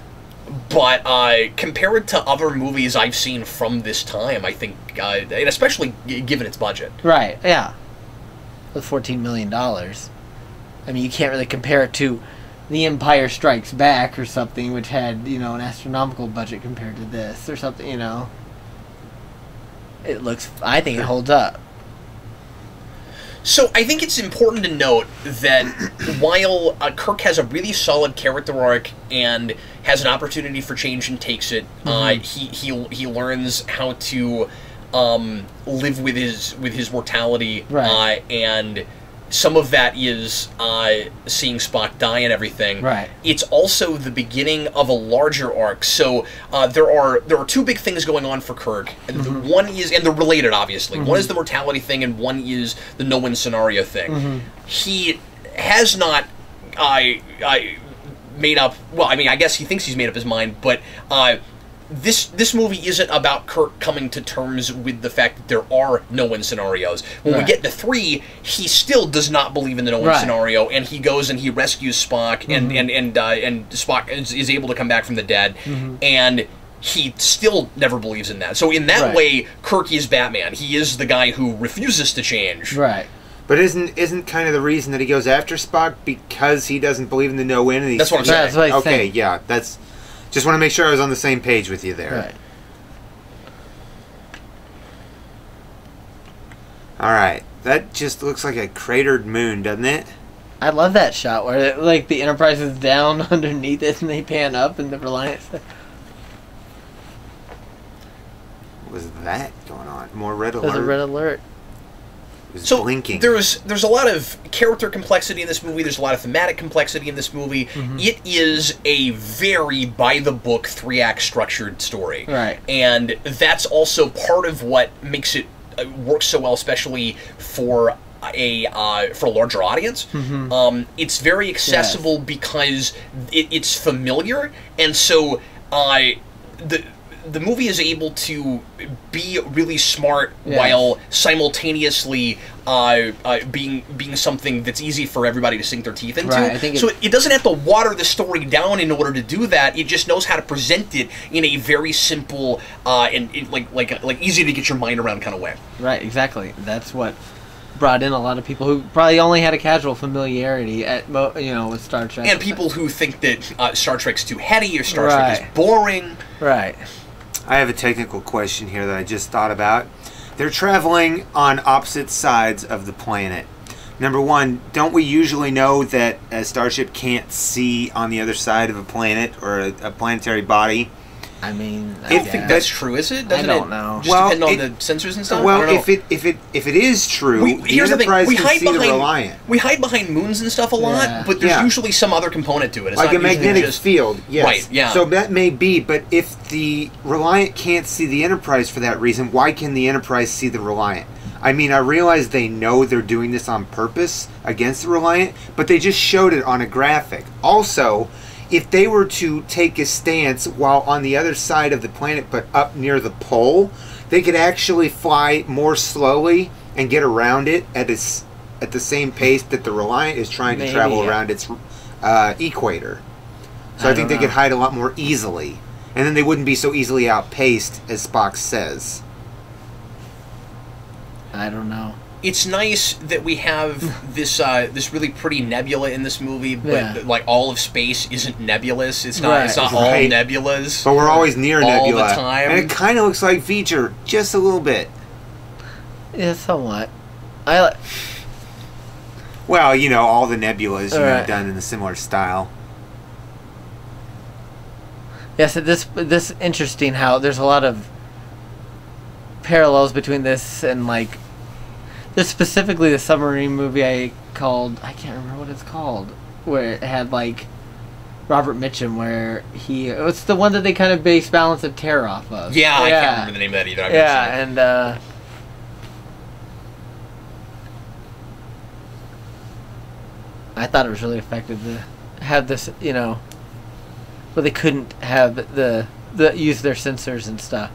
But compared to other movies I've seen from this time, I think, and especially given its budget. Right. Yeah. With $14 million, I mean, you can't really compare it to The Empire Strikes Back or something, which had an astronomical budget compared to this or something. It looks. I think it holds up. So I think it's important to note that while Kirk has a really solid character arc and has an opportunity for change and takes it, he learns how to live with his mortality, and some of that is seeing Spock die and everything. Right. It's also the beginning of a larger arc. So there are two big things going on for Kirk. And the one is, and they're related, obviously. One is the mortality thing, and one is the no-win scenario thing. He has not made up. Well, I mean, I guess he thinks he's made up his mind, but. This movie isn't about Kirk coming to terms with the fact that there are no-win scenarios. When we get to 3, he still does not believe in the no-win scenario, and he goes and he rescues Spock, and Spock is able to come back from the dead, and he still never believes in that. So in that way, Kirk is Batman. He is the guy who refuses to change. Right. But isn't kind of the reason that he goes after Spock because he doesn't believe in the no-win? And that's what I'm saying. That's what I okay, think. yeah, that's... Just want to make sure I was on the same page with you there. Right. Alright, that just looks like a cratered moon, doesn't it? I love that shot where like the Enterprise is down underneath it and they pan up and the Reliance. What was that going on? More red alert? There's a red alert. It was So blinking. there's a lot of character complexity in this movie. There's a lot of thematic complexity in this movie. It is a very by-the-book 3-act structured story. Right. And that's also part of what makes it work so well, especially for a larger audience. It's very accessible because it's familiar, and so the movie is able to be really smart while simultaneously being something that's easy for everybody to sink their teeth into. Right, I think so it doesn't have to water the story down in order to do that. It just knows how to present it in a very simple and like easy to get your mind around kind of way. Right, exactly. That's what brought in a lot of people who probably only had a casual familiarity with Star Trek. And people who think that Star Trek's too heady or Star Trek is boring. Right. I have a technical question here that I just thought about. They're traveling on opposite sides of the planet. Number one, don't we usually know that a starship can't see on the other side of a planet or a planetary body? I mean, I don't think that's true, is it? Doesn't I don't know. Just depend on the sensors and stuff? Well, I don't know. if it is true, Here's the thing. Enterprise We can hide see the behind Reliant. we hide behind moons and stuff a lot, but there's usually some other component to it. It's Like not a magnetic just, field, yes. Right, yeah. So that may be, but if the Reliant can't see the Enterprise for that reason, why can the Enterprise see the Reliant? I mean, I realize they know they're doing this on purpose against the Reliant, but they just showed it on a graphic. Also, if they were to take a stance while on the other side of the planet but up near the pole, they could actually fly more slowly and get around it at the same pace that the Reliant is trying to travel around its equator. So I think they could hide a lot more easily. And then they wouldn't be so easily outpaced, as Spock says. I don't know. It's nice that we have this this really pretty nebula in this movie, but like all of space isn't nebulous. It's not. It's not all nebulas. But we're always near nebula all the time, and it kind of looks like Feature just a little bit. Yeah, somewhat. Well, you know, all the nebulas done in a similar style. Yes, this interesting how there's a lot of parallels between this and like. There's specifically the submarine movie I can't remember what it's called, where it had like Robert Mitchum, where it's the one that they kind of base Balance of Terror off of. Yeah, I can't remember the name of that either. And I thought it was really effective to have this, where they couldn't have the use their sensors and stuff.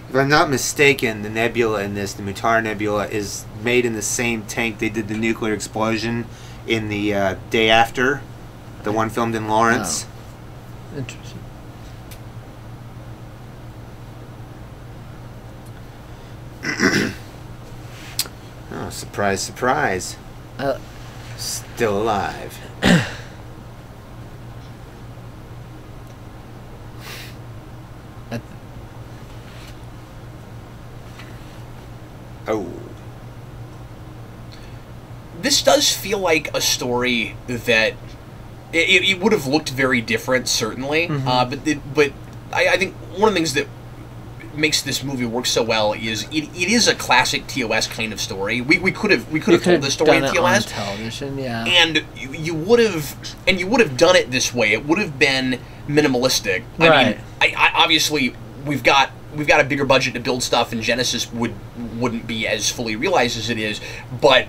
If I'm not mistaken, the nebula in this, the Mutara Nebula, is made in the same tank they did the nuclear explosion in the Day After, the one filmed in Lawrence. Oh. Interesting. Oh, surprise, surprise. Still alive. Oh. This does feel like a story that it would have looked very different, certainly. But I think one of the things that makes this movie work so well is it is a classic TOS kind of story. We could have told this story in TOS on television, yeah. And you would have done it this way. It would have been minimalistic. Right. I mean, I obviously we've got a bigger budget to build stuff, and Genesis wouldn't be as fully realized as it is, but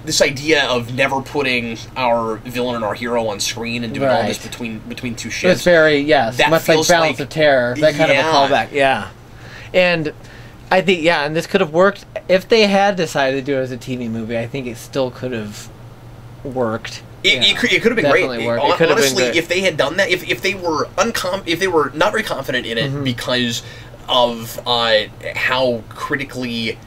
this idea of never putting our villain and our hero on screen and doing all this between two ships. It's very, yes, much like Balance of Terror. That kind of a callback, yeah. And I think, yeah, and this could have worked. If they had decided to do it as a TV movie, I think it still could have worked. It could have been great. Honestly, been if they had done that, if they were not very confident in it because of how critically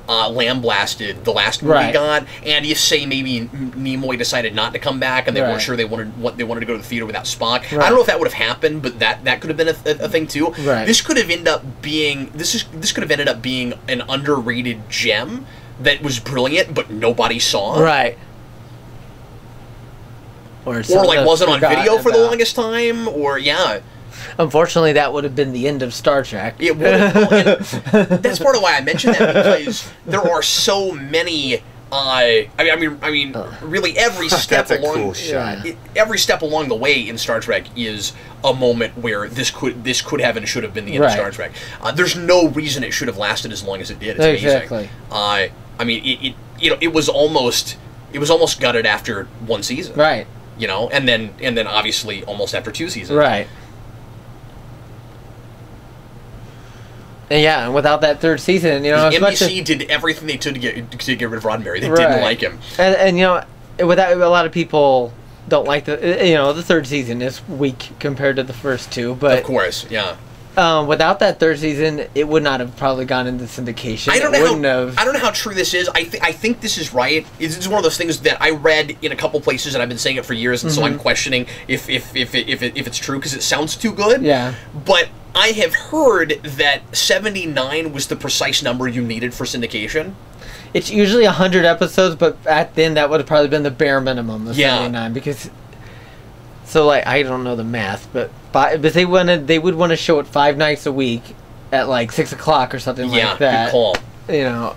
lambasted the last movie got, and if say maybe Nimoy decided not to come back and they weren't sure they wanted to go to the theater without Spock. I don't know if that would have happened, but that could have been a thing too. This could have ended up being an underrated gem that was brilliant but nobody saw. Right. Or like wasn't on video for the longest time, or Unfortunately, that would have been the end of Star Trek. It would have, that's part of why I mentioned that, because there are so many. I mean, really every step along every step along the way in Star Trek is a moment where this could have and should have been the end of Star Trek. There's no reason it should have lasted as long as it did. It's amazing. Exactly. I mean, it was almost gutted after one season. Right. You know, and then obviously almost after 2 seasons. Right. And yeah, and without that 3rd season, you know, NBC did everything they could to get rid of Roddenberry. They didn't like him, and you know, without a lot of people don't like the 3rd season is weak compared to the first 2, but of course, yeah. Without that 3rd season, it would not have probably gone into syndication. I don't know how true this is. I think this is right. It's one of those things that I read in a couple places, and I've been saying it for years, and so I'm questioning if it's true because it sounds too good. Yeah. But I have heard that 79 was the precise number you needed for syndication. It's usually 100 episodes, but back then that would have probably been the bare minimum of 79 because. So like I don't know the math, but they would want to show it 5 nights a week at like 6 o'clock or something like that. Yeah, good call. You know,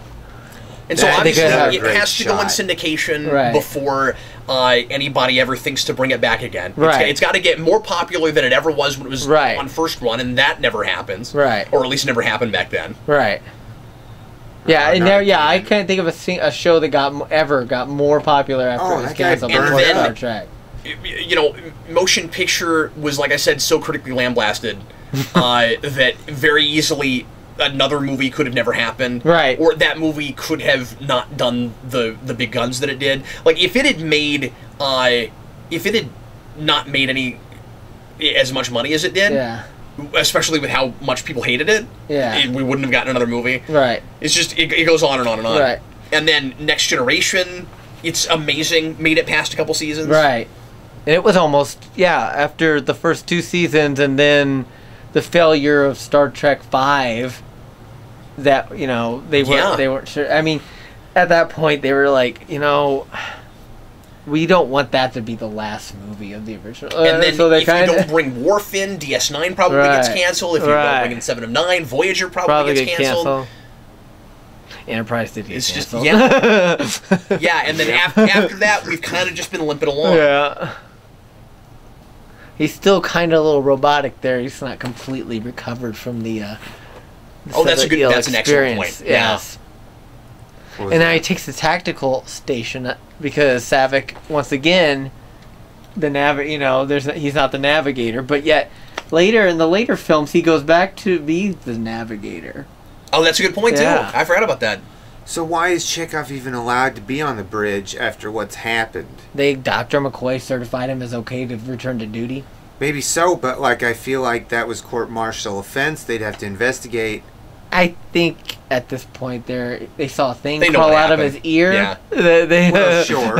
and so obviously it has to go in syndication before anybody ever thinks to bring it back again. It's got to get more popular than it ever was when it was on first run, and that never happens. Right. Or at least never happened back then. Right. Yeah, and I can't think of a show that got more popular after it was canceled before Star Trek. You know, motion picture was, like I said, so critically lambasted that very easily another movie could have never happened. Right. Or that movie could have not done the big guns that it did. Like, if it had not made any as much money as it did, especially with how much people hated it, we wouldn't have gotten another movie. Right. It's just, it goes on and on and on. Right. And then Next Generation, it's amazing, made it past a couple seasons. Right. And it was almost, after the first 2 seasons and then the failure of Star Trek V, that, you know, they weren't sure. I mean, at that point, they were like, you know, we don't want that to be the last movie of the original. And then if you don't bring Worf in, DS9 probably gets canceled. If you don't bring in 7 of 9, Voyager probably gets canceled. Enterprise did get canceled. And then after that, we've kind of just been limping along. Yeah. He's still kind of a little robotic there. He's not completely recovered from the that's an excellent point. Yes. And now he takes the tactical station because Saavik, once again, he's not the navigator, but yet later in the later films he goes back to be the navigator. Oh, that's a good point too. I forgot about that. So why is Chekhov even allowed to be on the bridge after what's happened? Dr. McCoy certified him as okay to return to duty. Maybe so, but like I feel like that was court-martial offense. They'd have to investigate. I think at this point they saw a thing crawl out of his ear. Yeah. Well, sure.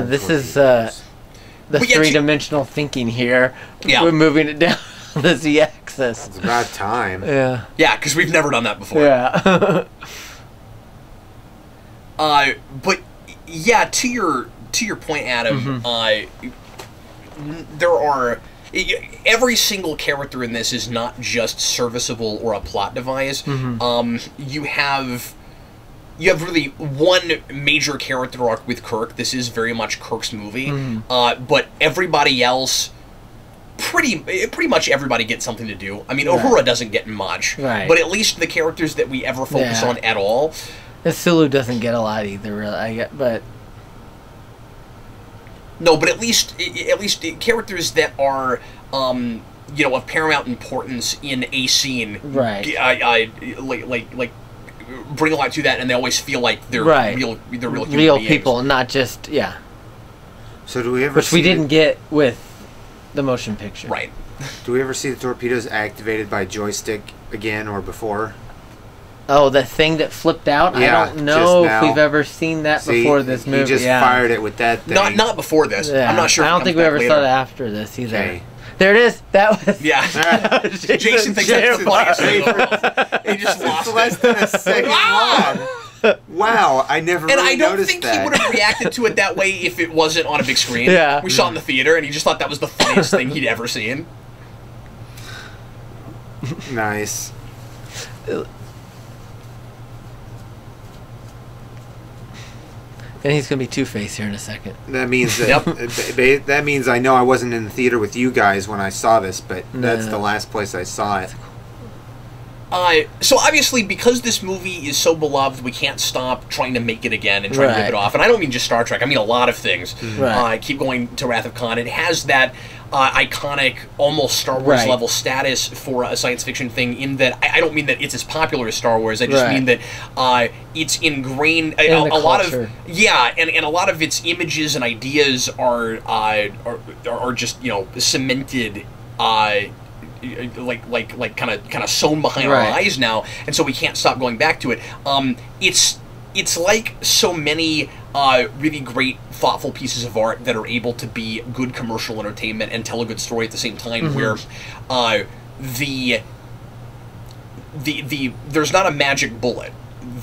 This is the 3-dimensional thinking here. Yeah. We're moving it down the Z-axis. It's about time. Yeah. Yeah, because we've never done that before. Yeah. But yeah, to to your point, Adam, there are every single character in this is not just serviceable or a plot device. You have really one major character arc with Kirk. This is very much Kirk's movie, but everybody else, pretty much everybody gets something to do. I mean, Uhura doesn't get much, but at least the characters that we ever focus on at all. And Sulu doesn't get a lot either, really. No, but at least characters that are, you know, of paramount importance in a scene, like bring a lot to that, and they always feel like they're real human beings. people, not just So do we ever? Which we didn't get with the motion picture, right? Do we ever see the torpedoes activated by joystick again or before? Oh, the thing that flipped out? Yeah, I don't know just if we've ever seen that before this movie. You just fired it with that thing. Not before this. Yeah. I'm not sure. I don't think we ever saw it after this either. Okay. There it is. That was... Yeah. Jason thinks that's the funniest thing. He just lost it. Less than a second long. Wow, I never and really I don't noticed think that. he would have reacted to it that way if it wasn't on a big screen. Yeah. We saw it in the theater, and he just thought that was the funniest thing he'd ever seen. Nice. And he's going to be Two-Face here in a second. That means that that means I know I wasn't in the theater with you guys when I saw this, but that's the last place I saw it. So obviously, because this movie is so beloved, we can't stop trying to make it again and try to rip it off. And I don't mean just Star Trek. I mean a lot of things. Keep going to Wrath of Khan. It has that iconic, almost Star Wars level status for a science fiction thing. In that, I don't mean that it's as popular as Star Wars. I just mean that it's ingrained. A lot of and a lot of its images and ideas are just cemented. Like kind of sewn behind our eyes now, and so we can't stop going back to it. It's like so many really great, thoughtful pieces of art that are able to be good commercial entertainment and tell a good story at the same time. Where there's not a magic bullet.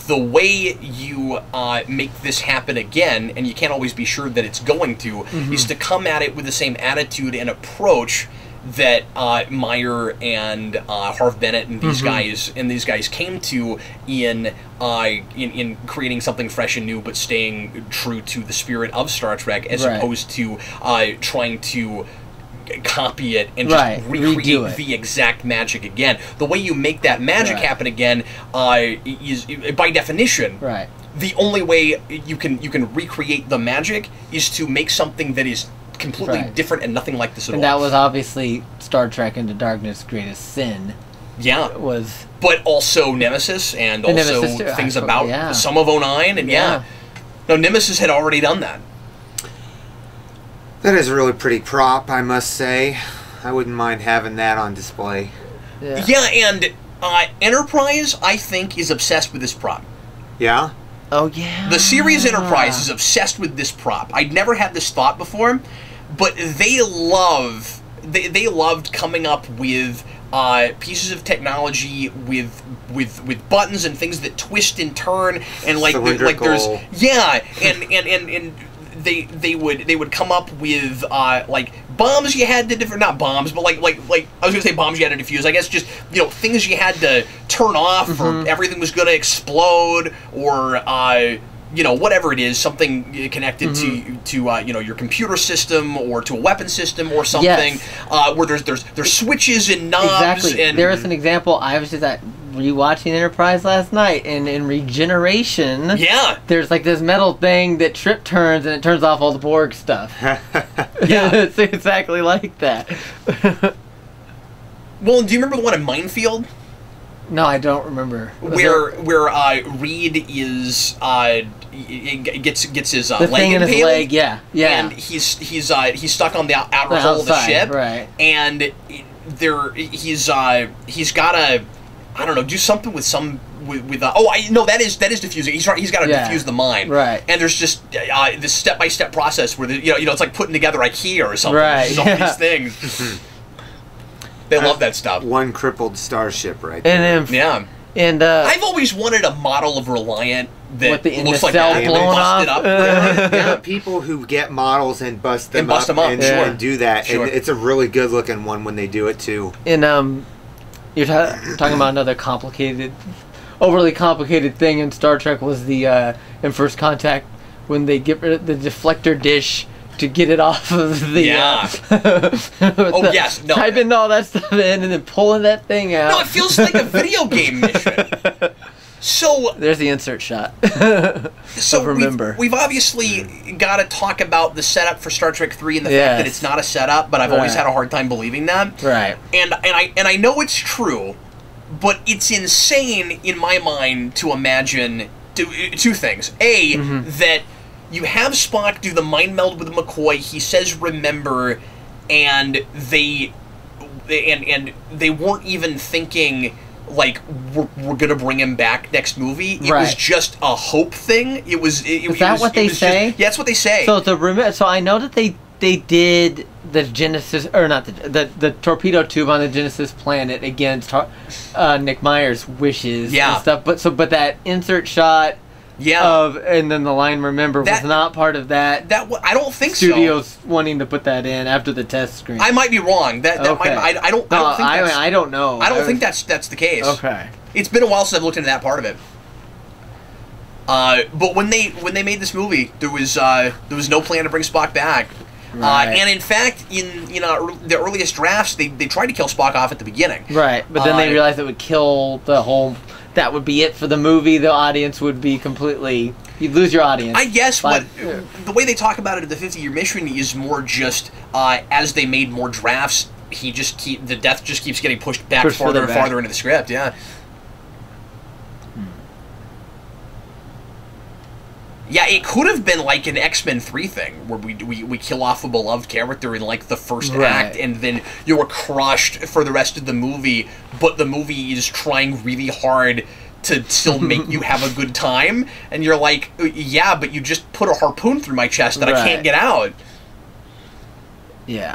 The way you make this happen again, and you can't always be sure that it's going to, is to come at it with the same attitude and approach that Meyer and Harv Bennett and these guys came to in creating something fresh and new, but staying true to the spirit of Star Trek, as opposed to trying to copy it and just recreate the exact magic again. The way you make that magic happen again is, by definition, the only way you can recreate the magic is to make something that is completely different and nothing like this at all. And that was obviously Star Trek Into Darkness' greatest sin. Yeah. But also Nemesis, and also Nemesis things about some of 09, and no, Nemesis had already done that. That is a really pretty prop, I must say. I wouldn't mind having that on display. Yeah, and Enterprise, I think, is obsessed with this prop. Yeah? Oh, yeah. The series Enterprise is obsessed with this prop. I'd never had this thought before, but they loved coming up with pieces of technology with buttons and things that twist and turn, and like there's and they would come up with like bombs you had to not bombs, but like I was gonna say bombs you had to defuse. I guess just things you had to turn off, or everything was gonna explode, or whatever it is, something connected to your computer system or to a weapon system or something, where there's switches and knobs. Exactly. And there was an example. I was just rewatching Enterprise last night, and in Regeneration, there's like this metal thing that Trip turns, and it turns off all the Borg stuff. It's exactly like that. Well, do you remember the one in Minefield? No, I don't remember. Where Reed is gets his the leg in impaled, his leg, and he's stuck on the outer hull of the ship, and he's got to, I don't know, do something with that is diffusing. He's got to diffuse the mine, and there's just this step-by-step process where it's like putting together IKEA or something. There's all these things. They love that stuff. One crippled starship, right there. And then, And I've always wanted a model of Reliant that looks like cell that, blown busted off. up. Yeah, people who get models and bust them up, sure. and do that. Sure. And it's a really good looking one when they do it too. And you're talking about another overly complicated thing in Star Trek was the in First Contact when they get rid of the deflector dish to get it off of the yes, no. typing all that stuff in and then pulling that thing out. No, it feels like a video game mission. So there's the insert shot. So remember, we've obviously got to talk about the setup for Star Trek 3 and the fact that it's not a setup, but I've always had a hard time believing that. Right. And I know it's true, but it's insane in my mind to imagine two things. A, that you have Spock do the mind meld with McCoy. He says remember, and they weren't even thinking like we're gonna bring him back next movie. It was just a hope thing. Is that what they say? Yeah, that's what they say. So I know that they did the Genesis, or not the torpedo tube on the Genesis planet against Nick Meyer's wishes and stuff. But that insert shot. Yeah. And then the line "Remember" was not part of that. I don't think Studios wanting to put that in after the test screen. I might be wrong. I don't know. I don't think that's the case. Okay. It's been a while since I've looked into that part of it. But when they made this movie, there was no plan to bring Spock back. Right. And in fact, in the earliest drafts, they tried to kill Spock off at the beginning. Right. But then they realized it would kill the whole. That would be it for the movie. The audience would be completely... You'd lose your audience. I guess what the way they talk about it in the 50-year mission is more just as they made more drafts, the death just keeps getting pushed back farther and farther into the script. Yeah. Yeah, it could have been like an X-Men 3 thing, where we kill off a beloved character in, like, the first act, and then you're crushed for the rest of the movie, but the movie is trying really hard to still make you have a good time, and you're like, yeah, but you just put a harpoon through my chest that I can't get out. Yeah.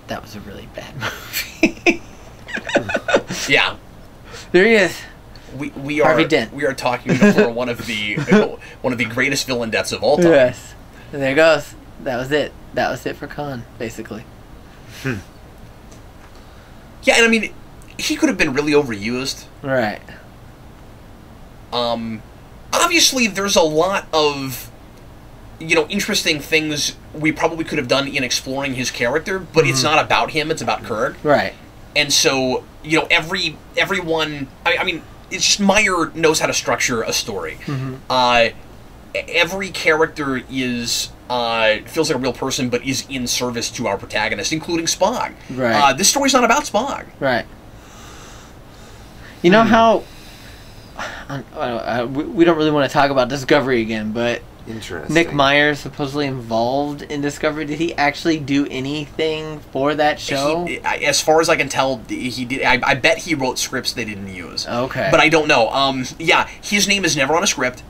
That was a really bad movie. Yeah. There he is. We are talking for one of the greatest villain deaths of all time. Yes, and there it goes. That was it. That was it for Khan, basically. Yeah, and I mean, he could have been really overused. Right. Obviously, there's a lot of interesting things we probably could have done in exploring his character, but it's not about him. It's about Kirk. Right. And so everyone. I mean. It's just Meyer knows how to structure a story. Every character is feels like a real person, but is in service to our protagonist, including Spock. Right. This story's not about Spock. Right. You know how we don't really want to talk about Discovery again, but interesting. Nick Meyer supposedly involved in Discovery. Did he actually do anything for that show? As far as I can tell, he did. I bet he wrote scripts they didn't use. Okay, but I don't know. Yeah, his name is never on a script.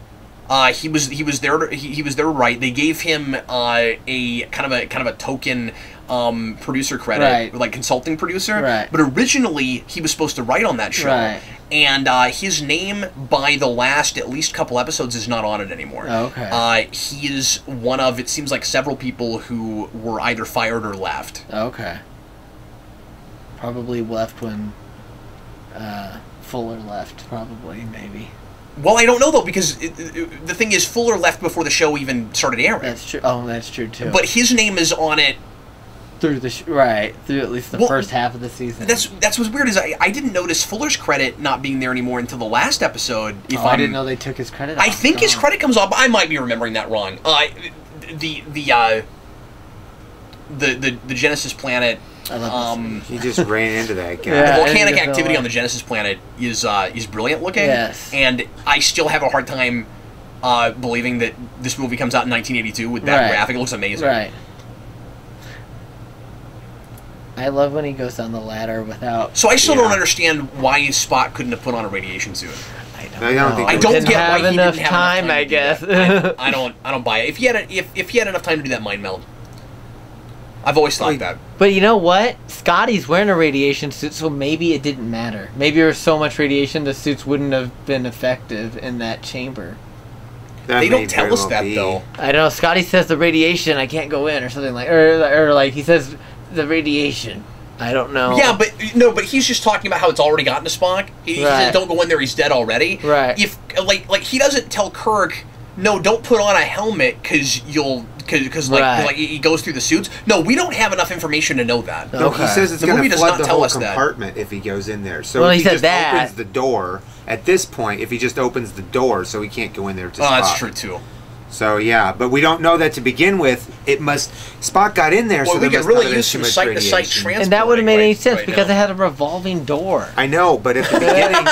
He was there to write. They gave him a kind of a token producer credit, like consulting producer. Right. But originally he was supposed to write on that show. Right. And his name, by the last at least couple episodes, is not on it anymore. Okay. He is one of, it seems like, several people who were either fired or left. Okay. Probably left when Fuller left, probably, maybe. Well, I don't know, though, because the thing is, Fuller left before the show even started airing. That's true. Oh, that's true, too. But his name is on it through the through at least the first half of the season. That's what's weird is I didn't notice Fuller's credit not being there anymore until the last episode. I didn't know they took his credit off. I think his credit comes off. I might be remembering that wrong. The Genesis planet. He just ran into that guy. The volcanic activity on the Genesis planet is brilliant looking. Yes. And I still have a hard time believing that this movie comes out in 1982 with that graphic. It looks amazing. Right. I love when he goes down the ladder without... So I still don't understand why Spock couldn't have put on a radiation suit. I don't think I don't didn't get have why he enough didn't have time, enough I guess. I don't buy it. If he had enough time to do that mind meld. I've always thought that. But you know what? Scotty's wearing a radiation suit, so maybe it didn't matter. Maybe there was so much radiation the suits wouldn't have been effective in that chamber. They don't tell us that, though. I know. Scotty says the radiation, I can't go in, or something like, or like he says the radiation. I don't know. Yeah, but he's just talking about how it's already gotten to Spock. He says, "Don't go in there; he's dead already." Right. If like he doesn't tell Kirk, "No, don't put on a helmet because you'll." Because like he goes through the suits. No, we don't have enough information to know that. No, he says it's going to flood the whole compartment that. if he goes in there. So if he just opens the door, at this point, if he just opens the door, so he can't go in there to Spock. Oh, that's true too. So yeah, but we don't know that to begin with. It must Spock got in there, so we could really use some site-to-site transport. And that would have made any sense because it had a revolving door. I know, but at the beginning.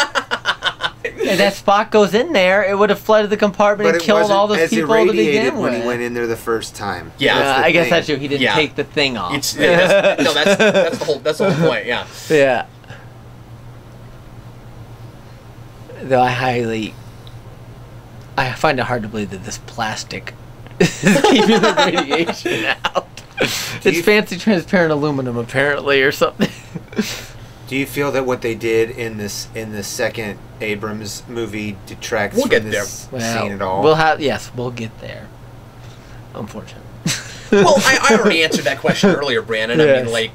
And that Spock goes in there, it would have flooded the compartment and killed all those people to begin with. When he went in there the first time. Yeah, I guess that's true. He didn't take the thing off. That's the whole point. Yeah. Yeah. Though I find it hard to believe that this plastic is keeping the radiation out. It's fancy transparent aluminum, apparently, or something. Do you feel that what they did in the second Abrams movie detracts from this scene at all? We'll get there. Unfortunately. Well, I already answered that question earlier, Brandon. Yes. I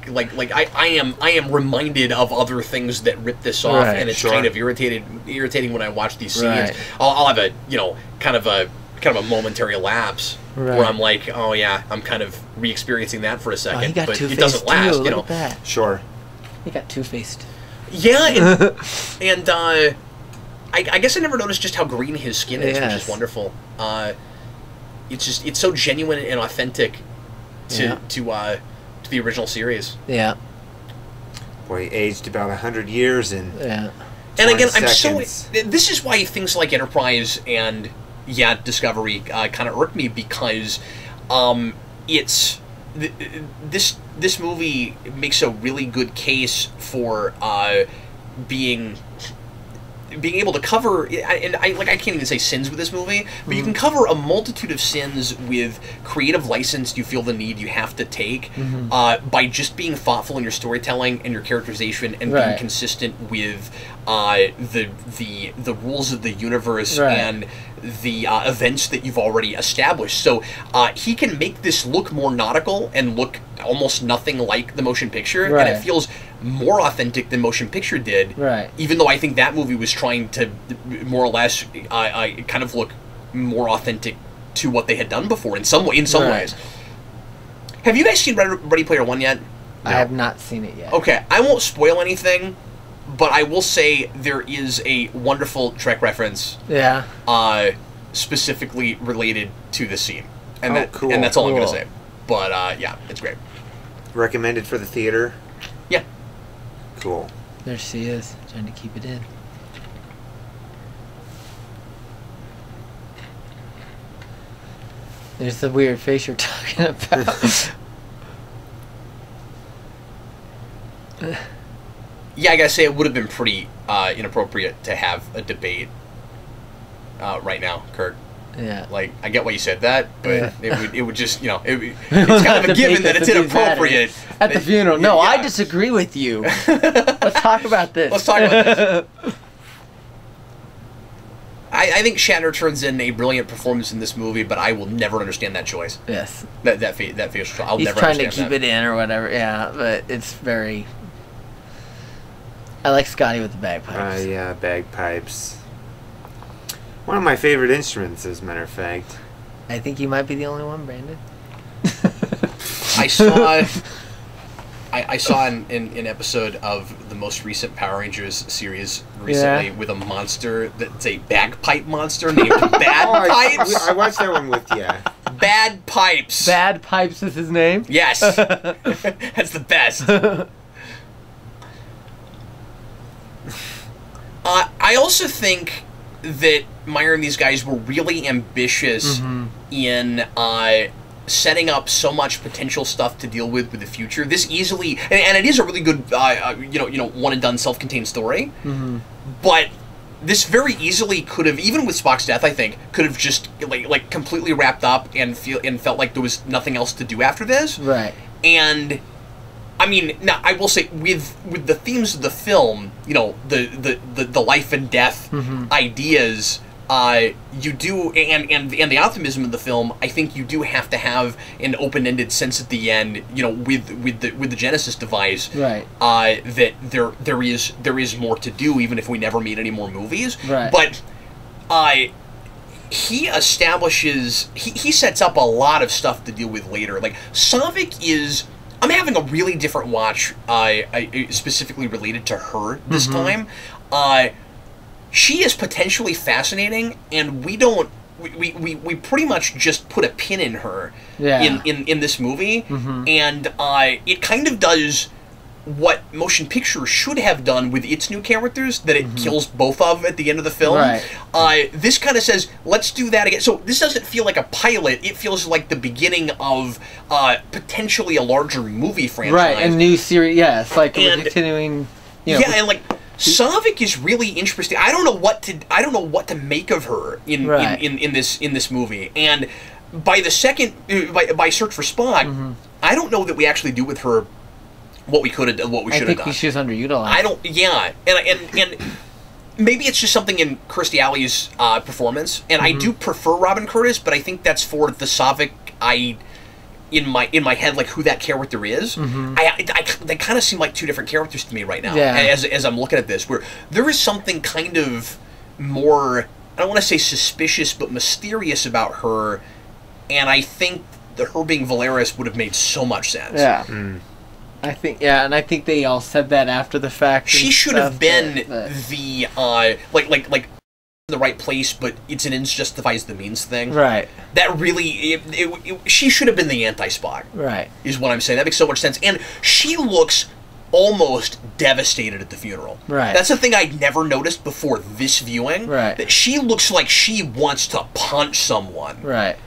mean, I am reminded of other things that rip this off, and it's kind of irritating when I watch these scenes. Right. I'll have a kind of a momentary lapse where I'm like, oh yeah, I'm kind of re-experiencing that for a second, but it doesn't last. Look at that. Sure. He got two-faced. Yeah, and I guess I never noticed just how green his skin is, which is wonderful. It's so genuine and authentic to the original series. Yeah. Boy, he aged about 100 years in. Yeah. And again, this is why things like Enterprise and Discovery kind of irk me, because this movie makes a really good case for being able to cover, and I can't even say sins with this movie, but you can cover a multitude of sins with creative license you feel the need you have to take by just being thoughtful in your storytelling and your characterization and being consistent with the rules of the universe and the events that you've already established. So he can make this look more nautical and look almost nothing like the motion picture, and it feels more authentic than motion picture did. Even though I think that movie was trying to more or less kind of look more authentic to what they had done before in some ways. Have you guys seen Ready Player One yet? No. I have not seen it yet. Okay, I won't spoil anything, but I will say there is a wonderful Trek reference. Yeah. Specifically related to the scene, and cool. And that's all I'm going to say. But it's great. Recommended for the theater. Yeah. Cool. There she is, trying to keep it in. There's the weird face you're talking about. Yeah, I gotta say, it would have been pretty inappropriate to have a debate right now, Kurt. Yeah. Like, I get why you said that, but it would just, it's kind of a given that it's inappropriate. At the funeral. No, I disagree with you. Let's talk about this. Let's talk about this. I think Shatner turns in a brilliant performance in this movie, but I will never understand that choice. Yes. That facial. I'll He's never trying understand to keep it in or whatever, yeah, but it's very... I like Scotty with the bagpipes. Yeah, bagpipes. One of my favorite instruments, as a matter of fact. I think you might be the only one, Brandon. I saw an episode of the most recent Power Rangers series recently with a monster that's a bagpipe monster named Bad Pipes. I watched that one with you. Bad Pipes. Bad Pipes is his name? Yes. That's the best. I also think that Meyer and these guys were really ambitious in setting up so much potential stuff to deal with the future. This easily, and it is a really good, one and done self-contained story. But this very easily could have, even with Spock's death, I think, could have just like completely wrapped up and felt like there was nothing else to do after this. Right. And I mean, now I will say with the themes of the film, you know, the life and death ideas, you do, and the optimism of the film, I think you do have to have an open-ended sense at the end, you know, with the Genesis device, right? That there is more to do, even if we never meet any more movies, right? But he establishes, he sets up a lot of stuff to deal with later. Like Savik is, I'm having a really different watch, specifically related to her this time. She is potentially fascinating, and we pretty much just put a pin in her in this movie, and it kind of does what motion pictures should have done with its new characters that it kills both of at the end of the film. Right. This kind of says, let's do that again. So this doesn't feel like a pilot. It feels like the beginning of potentially a larger movie franchise. Right, a new series. Yeah, it's like we're continuing. You know, yeah, and like Savik is really interesting. I don't know what to make of her in this movie. And by the second by Search for Spock, I don't know that we actually do with her what we could have done, what we should have done. I think she's underutilized. I don't. Yeah, and maybe it's just something in Kirstie Alley's performance, and I do prefer Robin Curtis, but I think that's for the Savik in my head, like who that character is. They kind of seem like two different characters to me right now. Yeah. As I'm looking at this, where there is something kind of more, I don't want to say suspicious, but mysterious about her, and I think that her being Valeris would have made so much sense. Yeah. I think, and I think they all said that after the fact. She should have been the like the right place, but it's an ends justifies the means thing. Right. That really, she should have been the anti-Spock. Right. Is what I'm saying. That makes so much sense. And she looks almost devastated at the funeral. Right. That's the thing I'd never noticed before this viewing. Right. That she looks like she wants to punch someone. Right.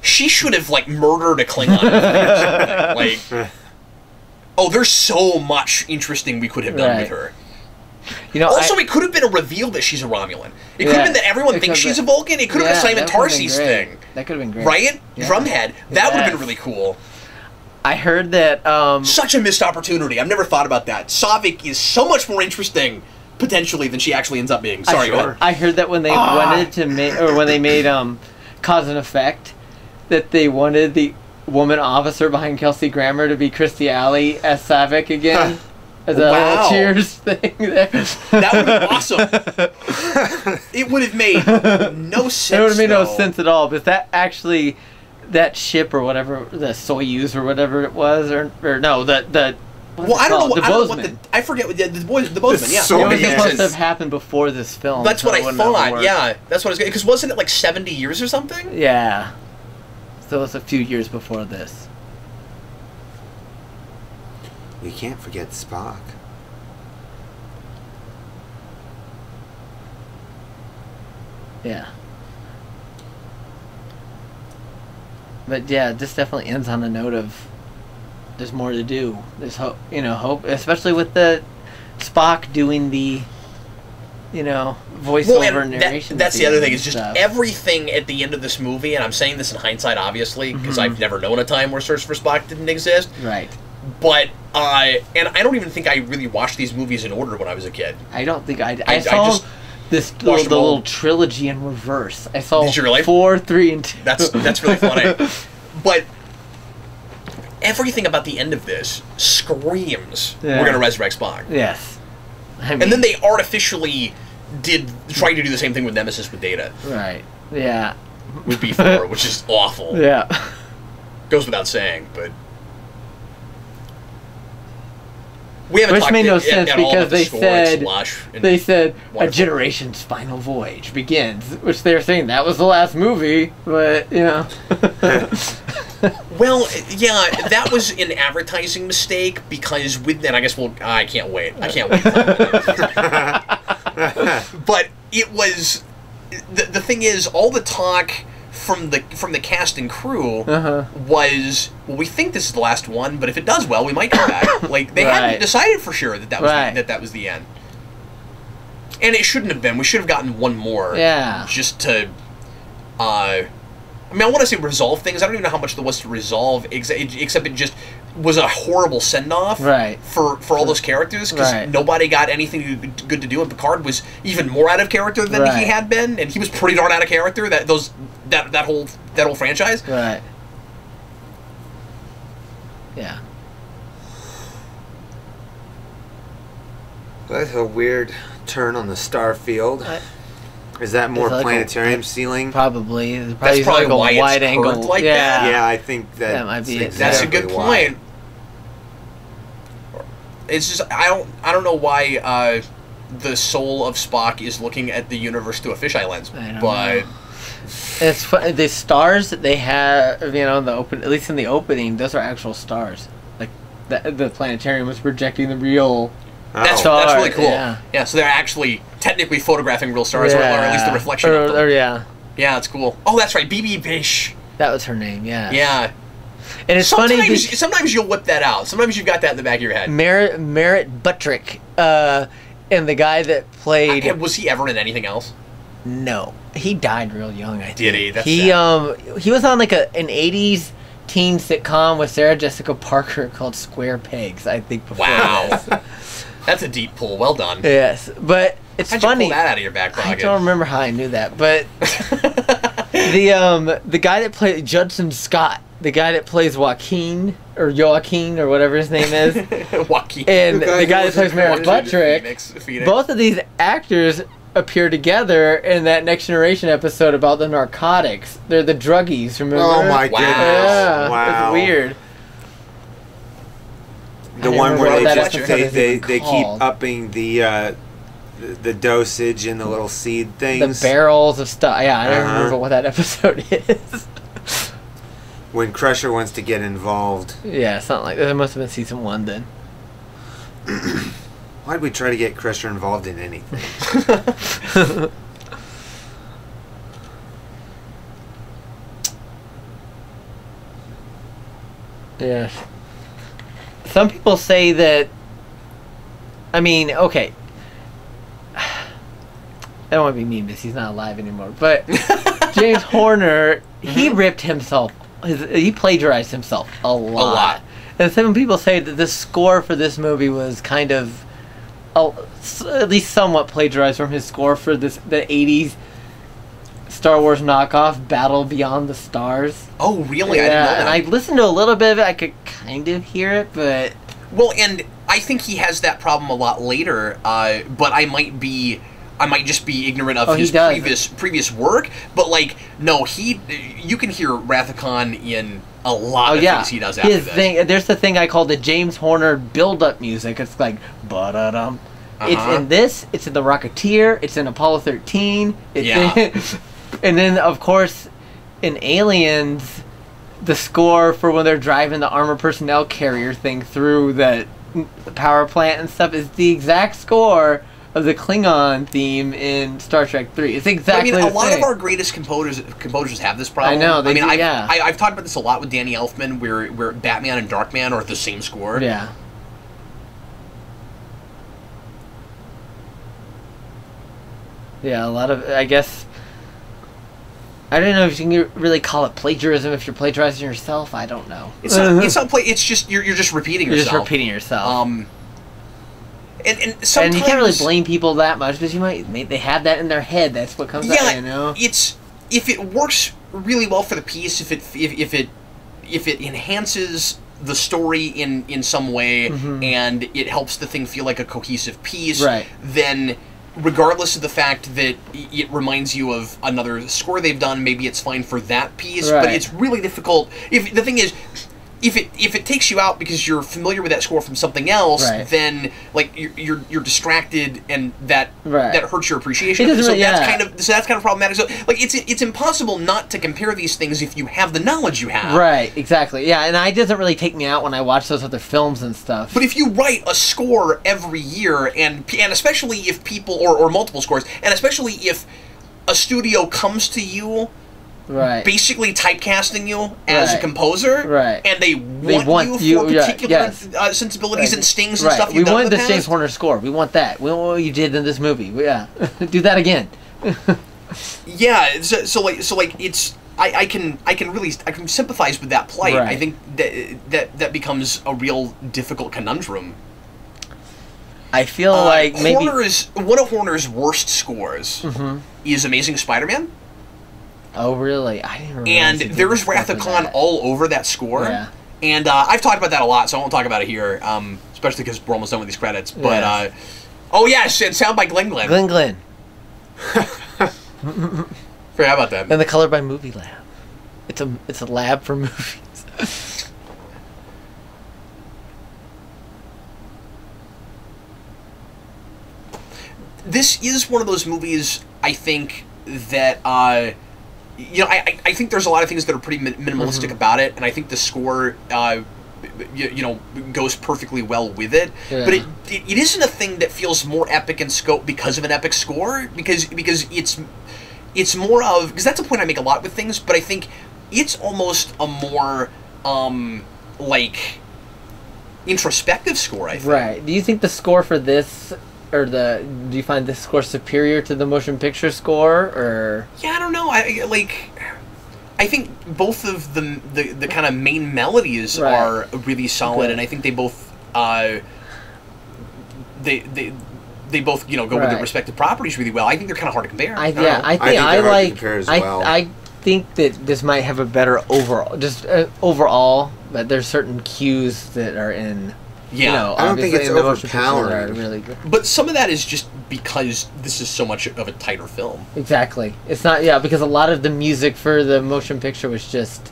She should have, like, murdered a Klingon. Like, oh, there's so much interesting we could have done with her. You know, also, it could have been a reveal that she's a Romulan. It could have been that everyone thinks she's a Vulcan. It could have been Simon Tarsi's thing. That could have been great. Right? Yeah. Drumhead. That would have been really cool. I heard that... Such a missed opportunity. I've never thought about that. Savik is so much more interesting, potentially, than she actually ends up being. Sorry, go ahead. I heard that when they wanted to make... Or when they made Cause and Effect, that they wanted the woman officer behind Kelsey Grammer to be Kirstie Alley as Savik again. As a little Cheers thing there. That would be awesome. It would have made no sense. It would have made no sense at all. But that actually, that ship or whatever, the Soyuz or whatever it was, or no, the well, I don't know. The Bozeman. I forget what the Bozeman. Yeah, it was supposed to have happened before this film. That's what I thought. Yeah, that's what I was. Because wasn't it like 70 years or something? Yeah. So it was a few years before this. We can't forget Spock. Yeah. But yeah, this definitely ends on a note of there's more to do. There's hope, hope, especially with the Spock doing the, voiceover narration. That's the other thing, is just everything at the end of this movie, and I'm saying this in hindsight, obviously, because I've never known a time where Search for Spock didn't exist. Right. But, and I don't even think I really watched these movies in order when I was a kid. I don't think I saw the little trilogy in reverse. I saw 4, 3, and 2. That's really funny. But everything about the end of this screams we're going to resurrect Spock. Yes. And then they artificially try to do the same thing with Nemesis with Data. Right. Yeah. With B4, which is awful. Yeah. Goes without saying, but... We haven't Which made no sense because they said wonderful. A generation's final voyage begins, which they're saying that was the last movie, but Well, yeah, that was an advertising mistake because with that, I guess I can't wait. I can't wait. But it was the thing is, all the talk from the cast and crew was, well, we think this is the last one, but if it does well, we might come back. Like they hadn't decided for sure that was the end, and it shouldn't have been. We should have gotten one more, just to I mean, I want to say resolve things. I don't even know how much there was to resolve, except it just was a horrible send-off for all those characters, because nobody got anything good to do, and Picard was even more out of character than he had been, and he was pretty darn out of character, that whole franchise. Right. Yeah. That's a weird turn on the star field. Is that more planetarium ceiling? Probably. That's probably like why a wide it's angle. curved like that. Yeah, I think that might be. That's a good point. It's just I don't know why the soul of Spock is looking at the universe through a fisheye lens, but it's the stars that they have. You know, at least in the opening, those are actual stars. Like the planetarium was projecting the real. That's really cool. Yeah, so they're actually technically photographing real stars, or at least the reflection of them. Yeah, that's cool. Oh, that's right, BB Bish. That was her name. Yeah. Yeah. And it's funny. Sometimes you'll whip that out. Sometimes you've got that in the back of your head. Merritt Buttrick, and the guy that played. Was he ever in anything else? No, he died real young. I think. Did he? That's sad. He was on like an '80s teen sitcom with Sarah Jessica Parker called Square Pegs. I think. Before Wow. That's a deep pull. Well done. Yes, but it's How'd funny. You pull that out of your back pocket? I don't remember how I knew that, but the guy that played Judson Scott, the guy that plays Joaquin or whatever his name is, Joaquin, and the guy that plays Merritt Buttrick, Phoenix. Both of these actors appear together in that Next Generation episode about the narcotics. They're the druggies. Remember? Oh my goodness! Yeah, wow, it's weird. The one where they keep upping the dosage and the little seed things. The barrels of stuff. Yeah, I don't remember what that episode is. When Crusher wants to get involved. Yeah, something like that. That must have been season 1 then. Why'd we try to get Crusher involved in anything? Yeah. Some people say that. I mean, okay. I don't want to be mean because he's not alive anymore. But James Horner, he ripped himself. He plagiarized himself a lot. And some people say that the score for this movie was kind of, at least somewhat plagiarized from his score for the '80s Star Wars knockoff Battle Beyond the Stars. Oh, really? Yeah, I didn't know that. And I listened to a little bit of it. I could kind of hear it, but... Well, and I think he has that problem a lot later, but I might just be ignorant of his previous work, but, like, no, you can hear Wrath of Khan in a lot of things he does after this. There's the thing I call the James Horner build-up music. It's like, ba-da-dum. It's in this, it's in The Rocketeer, it's in Apollo 13, and then, of course, in Aliens, the score for when they're driving the armor personnel carrier thing through the power plant and stuff is the exact score of the Klingon theme in Star Trek 3. It's exactly a lot of our greatest composers have this problem. I know. I've talked about this a lot with Danny Elfman, where Batman and Darkman are the same score. Yeah. Yeah, a lot of, I guess, I don't know if you can really call it plagiarism if you're plagiarizing yourself. I don't know. It's not it's just, you're just repeating yourself. You're just repeating yourself. And sometimes... And you can't really blame people that much because they have that in their head. That's what comes out, you know? If it works really well for the piece, if it enhances the story in some way, and it helps the thing feel like a cohesive piece, then regardless of the fact that it reminds you of another score they've done, maybe it's fine for that piece, but it's really difficult. If the thing is, if it takes you out because you're familiar with that score from something else, then like you're distracted, and that hurts your appreciation. That's kind of problematic. So like it's impossible not to compare these things if you have the knowledge you have. Right, exactly. Yeah, and it doesn't really take me out when I watch those other films and stuff. But if you write a score every year, and especially if people or multiple scores, and especially if a studio comes to you basically typecasting you as a composer, and they want you for particular sensibilities and stings and stuff you've done in the past. James Horner score. We want that. We want what you did in this movie. Yeah, do that again. Yeah. So it's. I can sympathize with that plight. Right. I think that becomes a real difficult conundrum. I feel like maybe One of Horner's worst scores is Amazing Spider-Man. Oh, really? I didn't realize And he did there's stuff like Wrath of Khan that. all over that score. Yeah. And I've talked about that a lot, so I won't talk about it here, especially because we're almost done with these credits. But, Yes. oh yes, and sound by Glenn. Glenn. Forgot about that. And the color by Movie Lab. It's a lab for movies. This is one of those movies, I think, that, you know, I think there's a lot of things that are pretty minimalistic about it, and I think the score, you know, goes perfectly well with it. Yeah. But it isn't a thing that feels more epic in scope because of an epic score, because it's more of, because that's a point I make a lot with things, but I think it's almost a more, like, introspective score, I think. Right. Do you think the score for this, or do you find this score superior to the motion picture score, or? Yeah, I don't know. I think both of the kind of main melodies Right. are really solid, Good. and I think they both they both, you know, go with their Right. respective properties really well. I think they're kind of hard to compare. I don't know. think I think I they're hard to like. compare as well. I think that this might have a better overall, overall, but there's certain cues that are in. Yeah. You know, I don't think obviously it's in the motion pictures that are overpowering. really good. But some of that is just because this is so much of a tighter film. Exactly. It's not, yeah, because a lot of the music for the motion picture was just,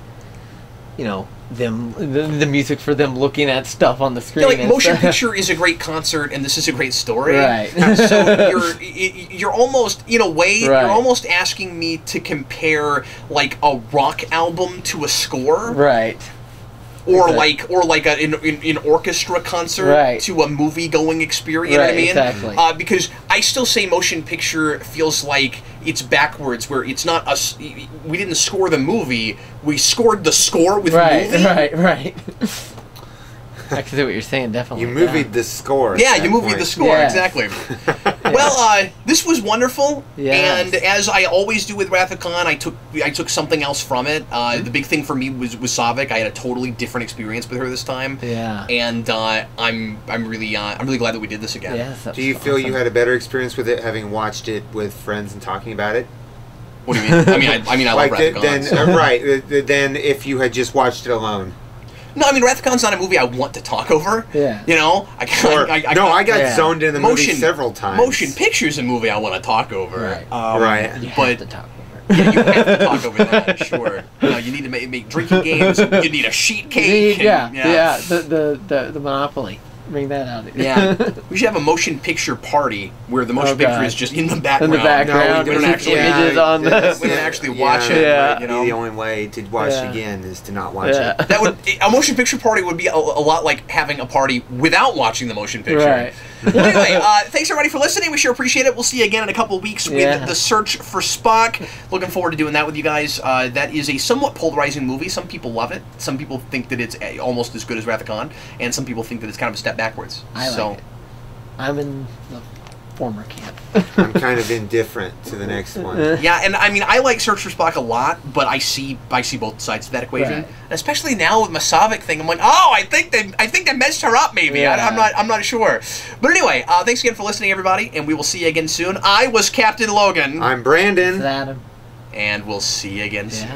you know, the music for them looking at stuff on the screen. Yeah, like and motion stuff. picture is a great concert, and this is a great story. Right. So you're almost, in a way, Right. you're almost asking me to compare like a rock album to a score. Right. Or Exactly. like an orchestra concert Right. to a movie going experience. You know what I Right, mean? exactly. Because I still say motion picture feels like it's backwards, where it's not us. We didn't score the movie. We scored the score with Right. movie. Right. I can see what you're saying. Definitely. You movied the score. at Yeah, that you movied point. the score, Yes. exactly. Well, this was wonderful, Yes. and as I always do with Wrath of Khan, I took something else from it. The big thing for me was Savik. I had a totally different experience with her this time. Yeah. And I'm really glad that we did this again. Yes. Do you feel you had a better experience with it having watched it with friends and talking about it? What do you mean? I mean, I love Wrath of Khan. then, so- right, then if you had just watched it alone. No, I mean, Wrath of Khan's not a movie I want to talk over. Yeah. You know, I got Yeah. zoned in the movie several times. Motion picture's a movie I want to talk over. Right. Right. You But have to talk over. yeah, you have to talk over that. Sure. You know, you need to make drinking games. You need a sheet cake. and- Yeah. The Monopoly. Bring that out. Yeah, we should have a motion picture party where the motion Oh, picture God. is just in the background. In the background, we don't with actually, images on we the. don't actually watch it. Yeah. Right, you The know, only way to watch Yeah. it again is to not watch Yeah. it. that would a motion picture party would be a lot like having a party without watching the motion picture. Right. Well, anyway, thanks everybody for listening. We sure appreciate it. We'll see you again in a couple of weeks with Yeah. The Search for Spock. Looking forward to doing that with you guys. That is a somewhat polarizing movie. Some people love it. Some people think that it's almost as good as Wrath of Khan, and some people think that it's kind of a step backwards. I like it. I'm in the former camp. I'm kind of indifferent to the next one. Yeah, and I mean, I like Search for Spock a lot, but I see both sides of that equation. Right. And especially now with Masavik thing, I'm like, oh, I think they messed her up. Maybe Yeah. I'm not sure. But anyway, thanks again for listening, everybody, and we will see you again soon. I was Captain Logan, I'm Brandon. It's Adam. and we'll see you again soon. Yeah.